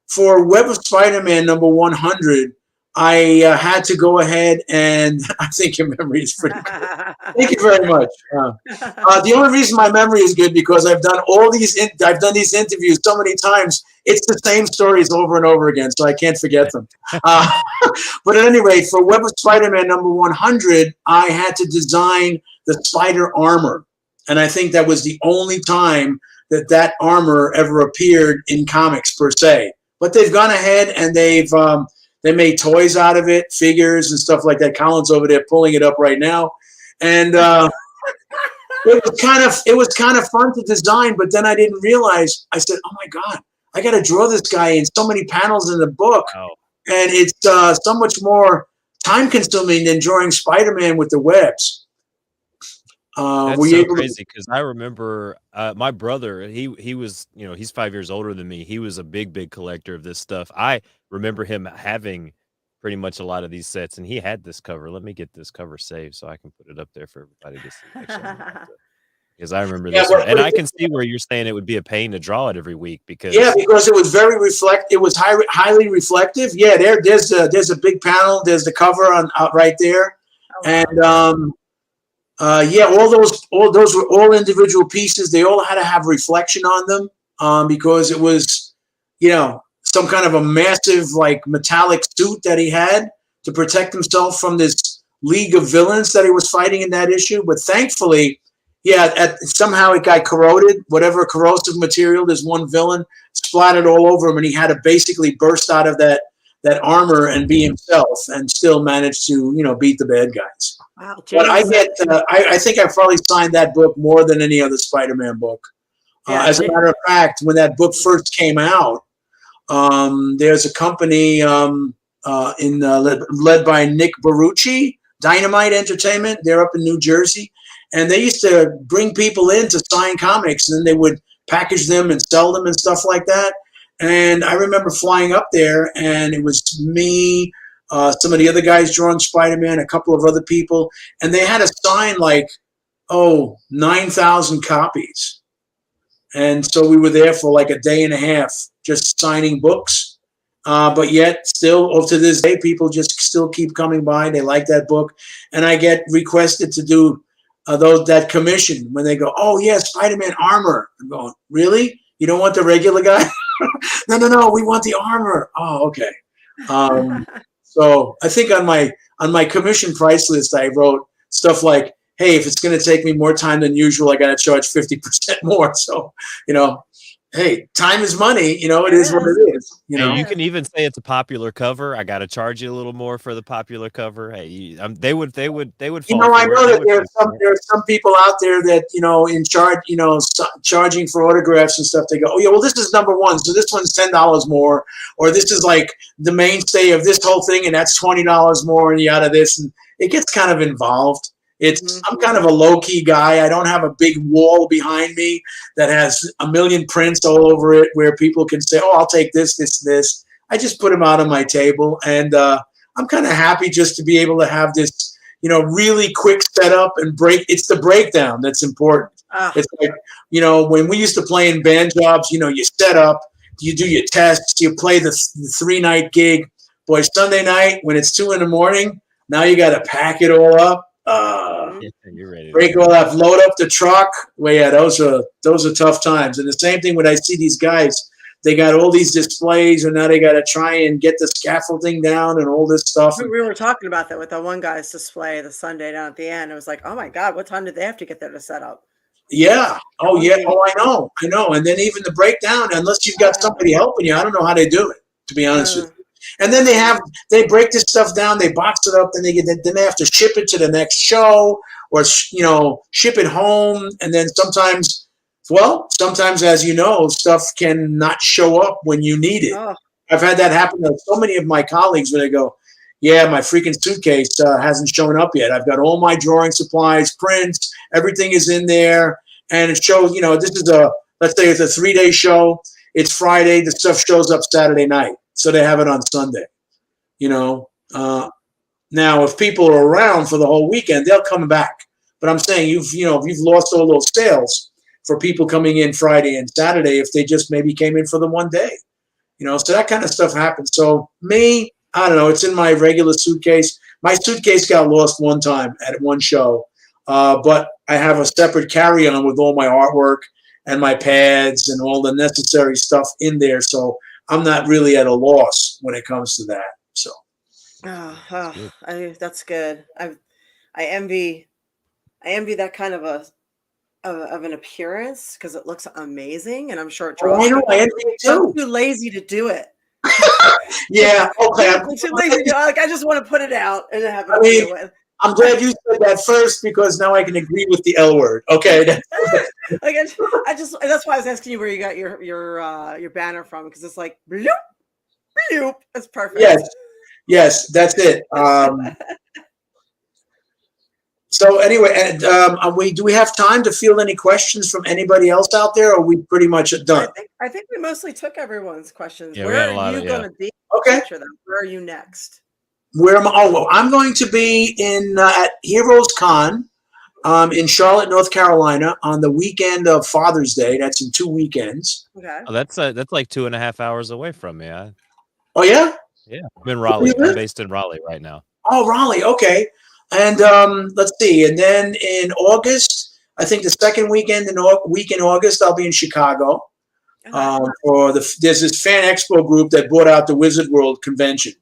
for Web of Spider-Man number 100. I had to go ahead and I think your memory is pretty good. Thank you very much. The only reason my memory is good because I've done these interviews so many times. It's the same stories over and over again, so I can't forget them. But at any rate, for Web of Spider-Man number 100, I had to design the spider armor, and I think that was the only time that armor ever appeared in comics per se. But they've gone ahead and they made toys out of it, figures and stuff like that. Colin's over there pulling it up right now. And it was kind of fun to design, but then I didn't realize, I said, oh my God, I got to draw this guy in so many panels in the book. Oh. And it's so much more time consuming than drawing Spider-Man with the webs. That's so crazy because I remember my brother, he was, he's 5 years older than me. He was a big collector of this stuff. I remember him having pretty much a lot of these sets, and he had this cover. Let me get this cover saved so I can put it up there for everybody to see. Because I remember this one. And I can see where you're saying it would be a pain to draw it every week because it was very it was highly reflective. Yeah, there's a big panel. There's the cover on right there, and all those were all individual pieces. They all had to have reflection on them because it was, some kind of a massive like metallic suit that he had to protect himself from this league of villains that he was fighting in that issue. But thankfully, somehow it got corroded. Whatever corrosive material, there's one villain splattered all over him, and he had to basically burst out of that armor and be himself, and still manage to beat the bad guys. Wow, but I think I probably signed that book more than any other Spider-Man book. As a matter of fact, when that book first came out, there's a company led by Nick Barucci, Dynamite Entertainment. They're up in New Jersey, and they used to bring people in to sign comics, and then they would package them and sell them and stuff like that. And I remember flying up there, and it was me, some of the other guys drawing Spider-Man, a couple of other people, and they had a sign like, 9,000 copies. And so we were there for like a day and a half just signing books. But yet still, to this day, people just still keep coming by. They like that book. And I get requested to do that commission when they go, oh, yeah, Spider-Man armor. I'm going, really? You don't want the regular guy? No, we want the armor. Oh, okay. So I think on my commission price list, I wrote stuff like, hey, if it's going to take me more time than usual, I got to charge 50% more. So, hey, time is money. It is what it is. You can even say it's a popular cover. I got to charge you a little more for the popular cover. Hey, they would. Fall I know that there are some people out there that in charge, charging for autographs and stuff. They go, oh yeah, well this is number one, so this one's $10 more, or this is like the mainstay of this whole thing, and that's $20 more, and yada this, and it gets kind of involved. I'm kind of a low-key guy. I don't have a big wall behind me that has a million prints all over it where people can say, oh, I'll take this. I just put them out on my table, and I'm kind of happy just to be able to have this, really quick setup and break. It's the breakdown that's important. It's like, when we used to play in band jobs, you set up, you do your tests, you play the 3-night gig. Boy, Sunday night when it's 2 a.m, now you got to pack it all up. You're ready. Break all that, load up the truck. Well, yeah, those are tough times. And the same thing when I see these guys, they got all these displays, and now they got to try and get the scaffolding down and all this stuff. We were talking about that with the one guy's display the Sunday down at the end. It was like, oh my God, what time did they have to get there to set up? Yeah. Oh yeah. Oh, I know. And then even the breakdown, unless you've got somebody helping you, I don't know how they do it, to be honest with you. And then they break this stuff down, they box it up, then they have to ship it to the next show, or ship it home. And then sometimes, as you know, stuff can not show up when you need it. Oh. I've had that happen to so many of my colleagues where they go, yeah, my freaking suitcase hasn't shown up yet. I've got all my drawing supplies, prints, everything is in there, and it shows, this is let's say it's a 3-day show. It's Friday, the stuff shows up Saturday night. So they have it on Sunday, Now, if people are around for the whole weekend, they'll come back. But I'm saying you've lost all those sales for people coming in Friday and Saturday if they just maybe came in for the one day, So that kind of stuff happens. So me, I don't know. It's in my regular suitcase. My suitcase got lost one time at one show, but I have a separate carry-on with all my artwork and my pads and all the necessary stuff in there. So I'm not really at a loss when it comes to that. So, that's good. I envy that kind of an appearance because it looks amazing, and I'm sure it draws. I know. I envy it too. I'm too lazy to do it. Yeah. Okay. I'm too lazy. I just want to put it out and have it do it. I'm glad you said that first because now I can agree with the L word. Okay. That's why I was asking you where you got your banner from, because it's like bloop, bloop. That's perfect. Yes, that's it. So anyway, and do we have time to field any questions from anybody else out there, or are we pretty much done? I think we mostly took everyone's questions. Yeah, where are you going to be? Okay. Where are you next? Where am I? Oh, well, I'm going to be at Heroes Con in Charlotte, North Carolina on the weekend of Father's Day. That's in 2 weekends. Okay. Oh, that's like 2.5 hours away from me. Oh, yeah? Yeah. I'm in Raleigh. I'm based in Raleigh right now. Oh, Raleigh. Okay. And let's see. And then in August, I think the second week in August, I'll be in Chicago. There's this fan expo group that bought out the Wizard World convention.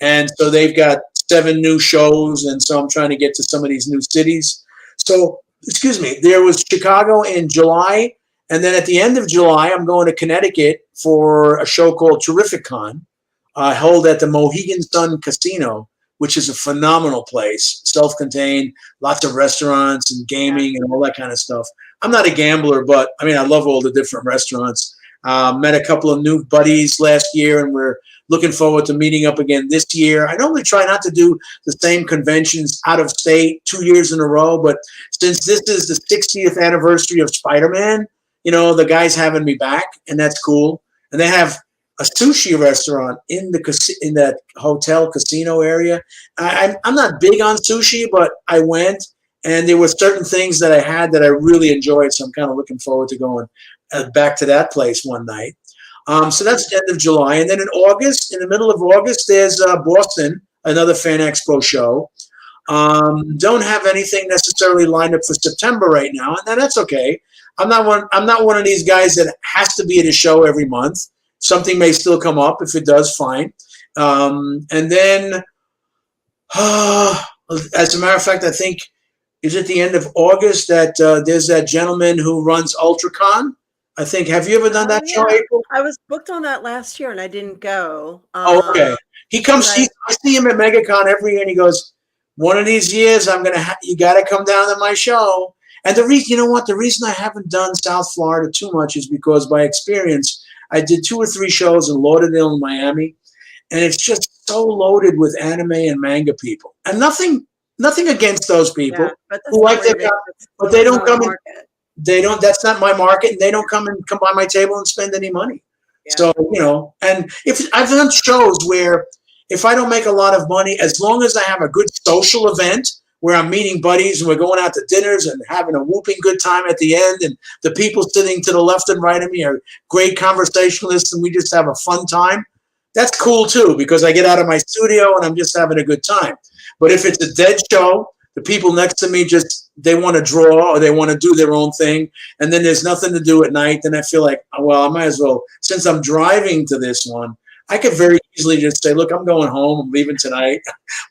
And so they've got 7 new shows, and so I'm trying to get to some of these new cities. So, there was Chicago in July, and then at the end of July, I'm going to Connecticut for a show called Terrific Con, held at the Mohegan Sun Casino, which is a phenomenal place, self-contained, lots of restaurants and gaming and all that kind of stuff. I'm not a gambler, but, I love all the different restaurants. Met a couple of new buddies last year, and we're looking forward to meeting up again this year. I normally try not to do the same conventions out of state 2 years in a row, but since this is the 60th anniversary of Spider-Man, the guy's having me back, and that's cool. And they have a sushi restaurant in that hotel casino area. I'm not big on sushi, but I went, and there were certain things that I had that I really enjoyed. So I'm kind of looking forward to going back to that place one night. So that's the end of July. And then in August, in the middle of August, there's Boston, another Fan Expo show. Don't have anything necessarily lined up for September right now, and that's okay. I'm not one of these guys that has to be at a show every month. Something may still come up. If it does, fine. And then, as a matter of fact, I think is at the end of August that there's that gentleman who runs UltraCon. I think. Have you ever done that show, April? I was booked on that last year, and I didn't go. Okay. He comes. I see him at MegaCon every year, and he goes, "One of these years, you got to come down to my show." And the reason, the reason I haven't done South Florida too much is because by experience, I did 2 or 3 shows in Lauderdale and Miami, and it's just so loaded with anime and manga people. And nothing against those people who like their, but they don't come in. They don't. That's not my market, and they don't come by my table and spend any money. Yeah. So and if I've done shows where if I don't make a lot of money, as long as I have a good social event where I'm meeting buddies and we're going out to dinners and having a whooping good time at the end, and the people sitting to the left and right of me are great conversationalists, and we just have a fun time, that's cool too, because I get out of my studio and I'm just having a good time. But if it's a dead show, the people next to me they want to draw or they want to do their own thing, and then there's nothing to do at night, then I feel like, well, I might as well, since I'm driving to this one, I could very easily just say, look, I'm going home. I'm leaving tonight.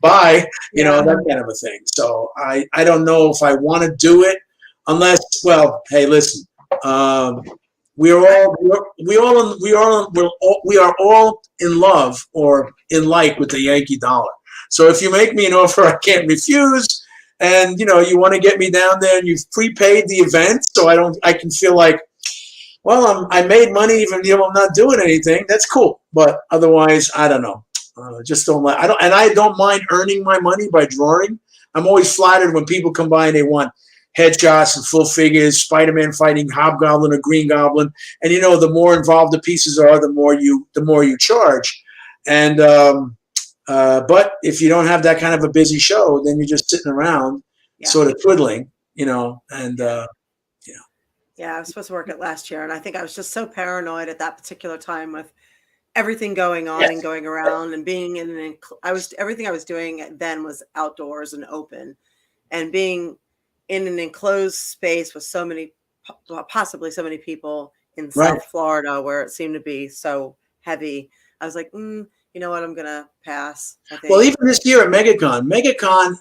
Bye. That kind of a thing. So I don't know if I want to do it unless, well, hey, listen, we are all in love or in like with the Yankee dollar. So if you make me an offer I can't refuse, and you want to get me down there and you've prepaid the event, so I can feel like, well, I made money even though I'm not doing anything. That's cool, but otherwise, I don't know. Just don't like. I don't mind earning my money by drawing. I'm always flattered when people come by and they want headshots and full figures, Spider-Man fighting Hobgoblin or Green Goblin, and the more involved the pieces are, the more you charge. And but if you don't have that kind of a busy show, then you're just sitting around, sort of twiddling, and. Yeah, I was supposed to work it last year, and I think I was just so paranoid at that particular time with everything going on and going around, and being in everything I was doing then was outdoors and open, and being in an enclosed space with possibly so many people in South Florida where it seemed to be so heavy. I was like, you know what, I'm gonna pass. I think. Well, even this year at MegaCon,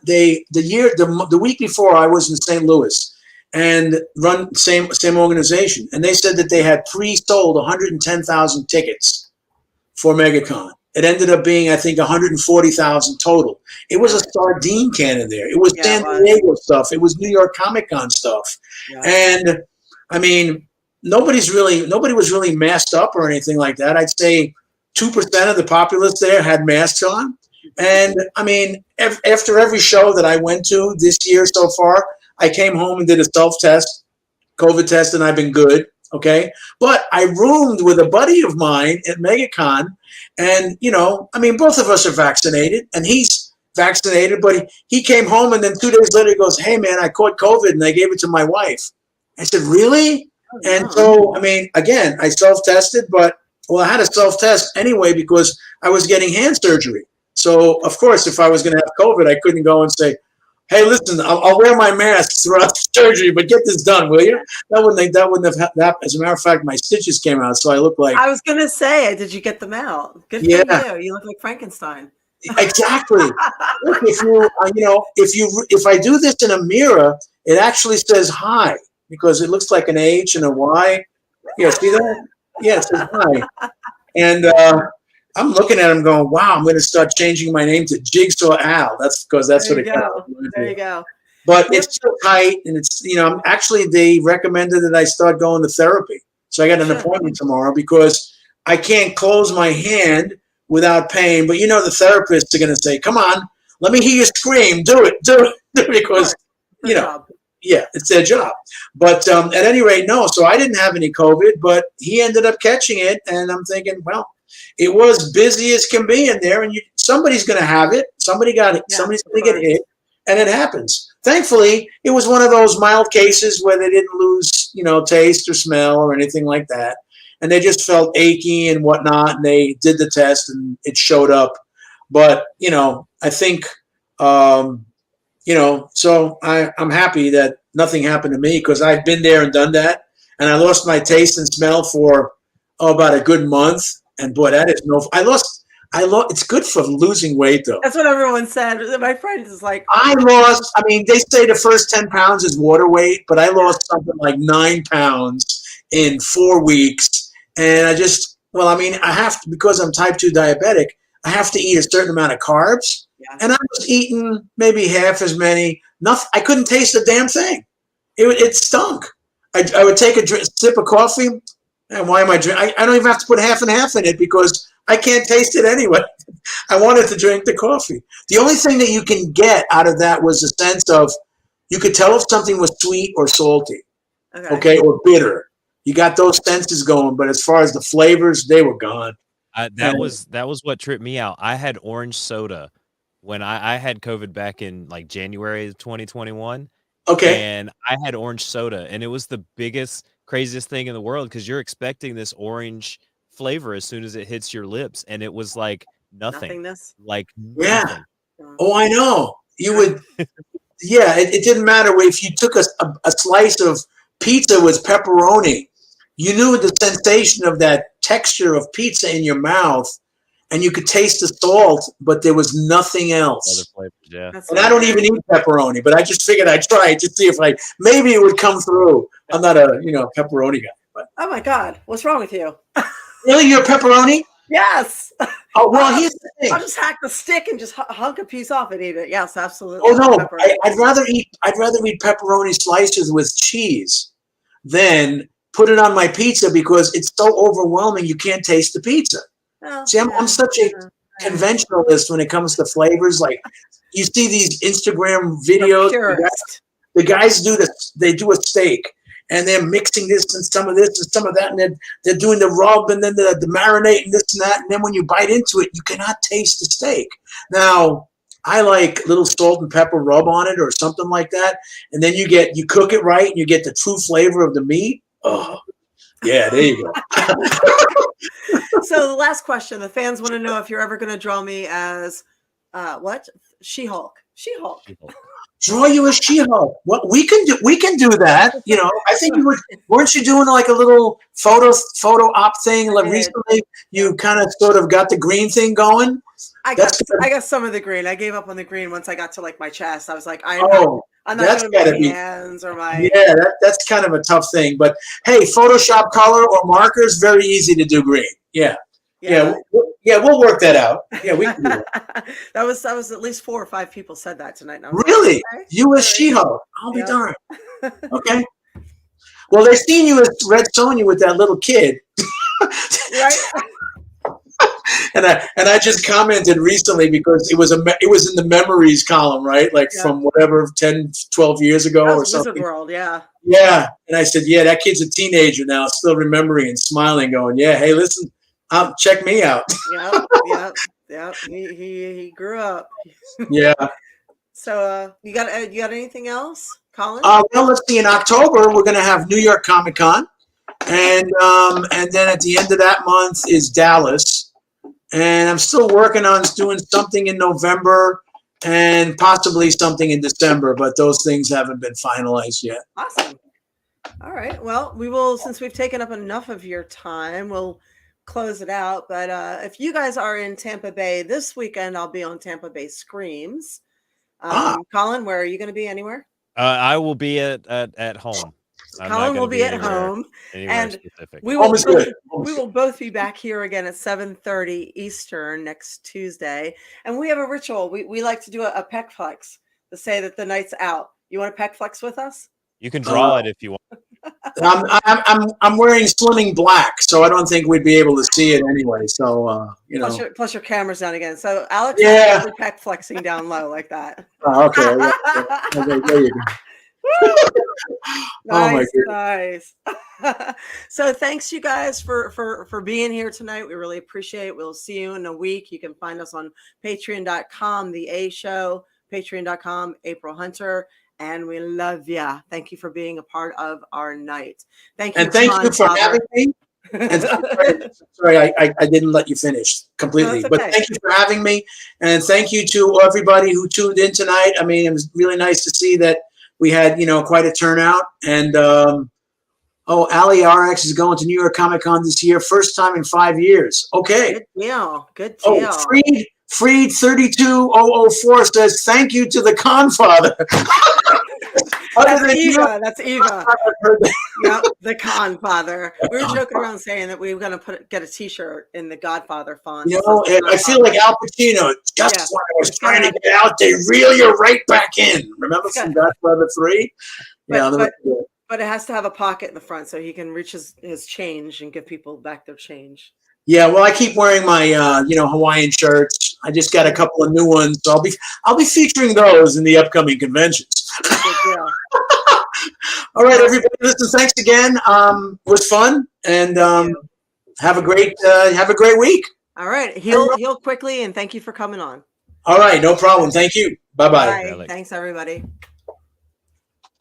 the week before I was in St. Louis. And run same organization, and they said that they had pre-sold 110,000 tickets for MegaCon. It ended up being, I think, 140,000 total. It was a sardine can in there. It was San Diego stuff. It was New York Comic Con stuff, and I mean, nobody was really masked up or anything like that. I'd say 2% of the populace there had masks on, and I mean, after every show that I went to this year so far, I came home and did a self-test, COVID test, and I've been good, okay? But I roomed with a buddy of mine at MegaCon, and, both of us are vaccinated, and he's vaccinated, but he came home, and then 2 days later he goes, hey, man, I caught COVID, and I gave it to my wife. I said, really? Oh, no. And so, again, I self-tested, I had to self-test anyway because I was getting hand surgery. So, of course, if I was going to have COVID, I couldn't go and say, hey, listen, I'll wear my mask throughout the surgery, but get this done, will you? That wouldn't have happened. As a matter of fact, my stitches came out, so I look like. I was going to say, did you get them out? Good for you. You look like Frankenstein. Exactly. Look, if I do this in a mirror, it actually says hi because it looks like an H and a Y. Yeah, see that? Yeah, it says hi. And I'm looking at him going, wow, I'm going to start changing my name to Jigsaw Al. That's because that's what it got. There you go. But it's still tight, and it's, actually they recommended that I start going to therapy. So I got an appointment tomorrow because I can't close my hand without pain. But the therapists are going to say, come on, let me hear you scream. Do it. Because, Yeah, it's their job. But at any rate, no. So I didn't have any COVID, but he ended up catching it. And I'm thinking, well, it was busy as can be in there, and somebody's going to have it. Somebody's going to get hit, and it happens. Thankfully, it was one of those mild cases where they didn't lose, taste or smell or anything like that. And they just felt achy and whatnot, and they did the test, and it showed up. But, I think, so I'm happy that nothing happened to me because I've been there and done that. And I lost my taste and smell for about a good month. And boy, that is I lost, it's good for losing weight though. That's what everyone said. My friend is like, they say the first 10 pounds is water weight, but I lost something like 9 pounds in 4 weeks. And I have to, because I'm type 2 diabetic, I have to eat a certain amount of carbs. Yeah. And I was eating maybe half as many. Nothing. I couldn't taste a damn thing. It stunk. I would take a sip of coffee. And why am I drinking? I don't even have to put half and half in it because I can't taste it anyway. I wanted to drink the coffee. The only thing that you can get out of that was a sense of, you could tell if something was sweet or salty, okay, or bitter. You got those senses going, but as far as the flavors, they were gone. That was what tripped me out. I had orange soda when I had COVID back in like January of 2021. Okay. And I had orange soda, and it was the biggest, craziest thing in the world because you're expecting this orange flavor as soon as it hits your lips, and it was like nothing. Nothingness. Like nothing. Oh, I know. You would. Yeah, it didn't matter if you took a slice of pizza with pepperoni. You knew the sensation of that texture of pizza in your mouth, and you could taste the salt, but there was nothing else. Other flavors, yeah. And I don't even eat pepperoni, but I just figured I'd try it to see if maybe it would come through. I'm not a pepperoni guy. But. Oh my God, what's wrong with you? Really, you're a pepperoni? Yes. Oh well, here's the thing. I'll just hack the stick and just hunk a piece off and eat it. Yes, absolutely. Oh no, I'd rather eat pepperoni slices with cheese than put it on my pizza because it's so overwhelming. You can't taste the pizza. Oh, see, I'm such a conventionalist when it comes to flavors. Like you see these Instagram videos, the guys do a steak and they're mixing this and some of this and some of that, and they're doing the rub and then the marinate and this and that, and then when you bite into it, you cannot taste the steak. Now, I like little salt and pepper rub on it or something like that, and then you cook it right and you get the true flavor of the meat. Oh, yeah, there you go. So the last question, the fans want to know if you're ever going to draw me as what? She-Hulk. She-Hulk. Draw you as She-Hulk. Well, we can do that. I think weren't you doing like a little photo op thing like recently? You kind of sort of got the green thing going. I got some of the green. I gave up on the green once I got to like my chest. I was like, I'm not doing my hands or my. Yeah, that's kind of a tough thing. But hey, Photoshop color or markers, very easy to do green. Yeah. We'll work that out. Yeah, we can do that. that was at least 4 or 5 people said that tonight. Really? Like, okay. You as She-Hulk? I'll be darned. Okay. Well, they seen you as Red Sonja with that little kid. Right. And I just commented recently because it was in the memories column, right? Like from whatever 10, 12 years ago or something. Wizard World, yeah. Yeah, and I said, yeah, that kid's a teenager now, still remembering and smiling, going, yeah, hey, listen, check me out. Yeah. He grew up. Yeah. So you got anything else, Colin? Well, let's see. In October, we're going to have New York Comic Con, and then at the end of that month is Dallas. And I'm still working on doing something in November and possibly something in December, but those things haven't been finalized yet. Awesome. All right. Well, we will, since we've taken up enough of your time, we'll close it out. But if you guys are in Tampa Bay this weekend, I'll be on Tampa Bay Screams. Colin, where are you going to be? Anywhere? I will be at home. Colin will be at home, and specific. we will both be back here again at 7:30 Eastern next Tuesday. And we have a ritual. We like to do a pec flex to say that the night's out. You want to pec flex with us? You can draw it if you want. I'm wearing slimming black, so I don't think we'd be able to see it anyway. So plus your camera's down again. So Alex, is pec flexing down low like that. Okay. Okay, there you go. Nice, nice. So thanks you guys for being here tonight. We really appreciate it. We'll see you in a week. You can find us on patreon.com, The A Show, patreon.com, April Hunter, and we love ya. Thank you for being a part of our night. Thank you. And thank you for having me. And sorry, I didn't let you finish completely, No, but okay. thank you for having me. And thank you to everybody who tuned in tonight. I mean, it was really nice to see that we had, quite a turnout. And, Ali RX is going to New York Comic Con this year. First time in 5 years. Okay. Good deal. Good Oh, deal. Freed 32004 says, thank you to the Confather. That's Eva. That's Eva. I've heard that. Yep, the Confather. We were joking around saying that we were going to get a T-shirt in the Godfather font. I feel like Al Pacino. Just when I was trying to get out, they reel you right back in. Remember from Godfather 3? But it has to have a pocket in the front so he can reach his change and give people back their change. Yeah, well, I keep wearing my Hawaiian shirts. I just got a couple of new ones, so I'll be featuring those in the upcoming conventions. All right, everybody, listen. Thanks again. It was fun, and have a great week. All right, heal quickly, and thank you for coming on. All right, no problem. Thank you. Bye-bye. Bye. Thanks, everybody.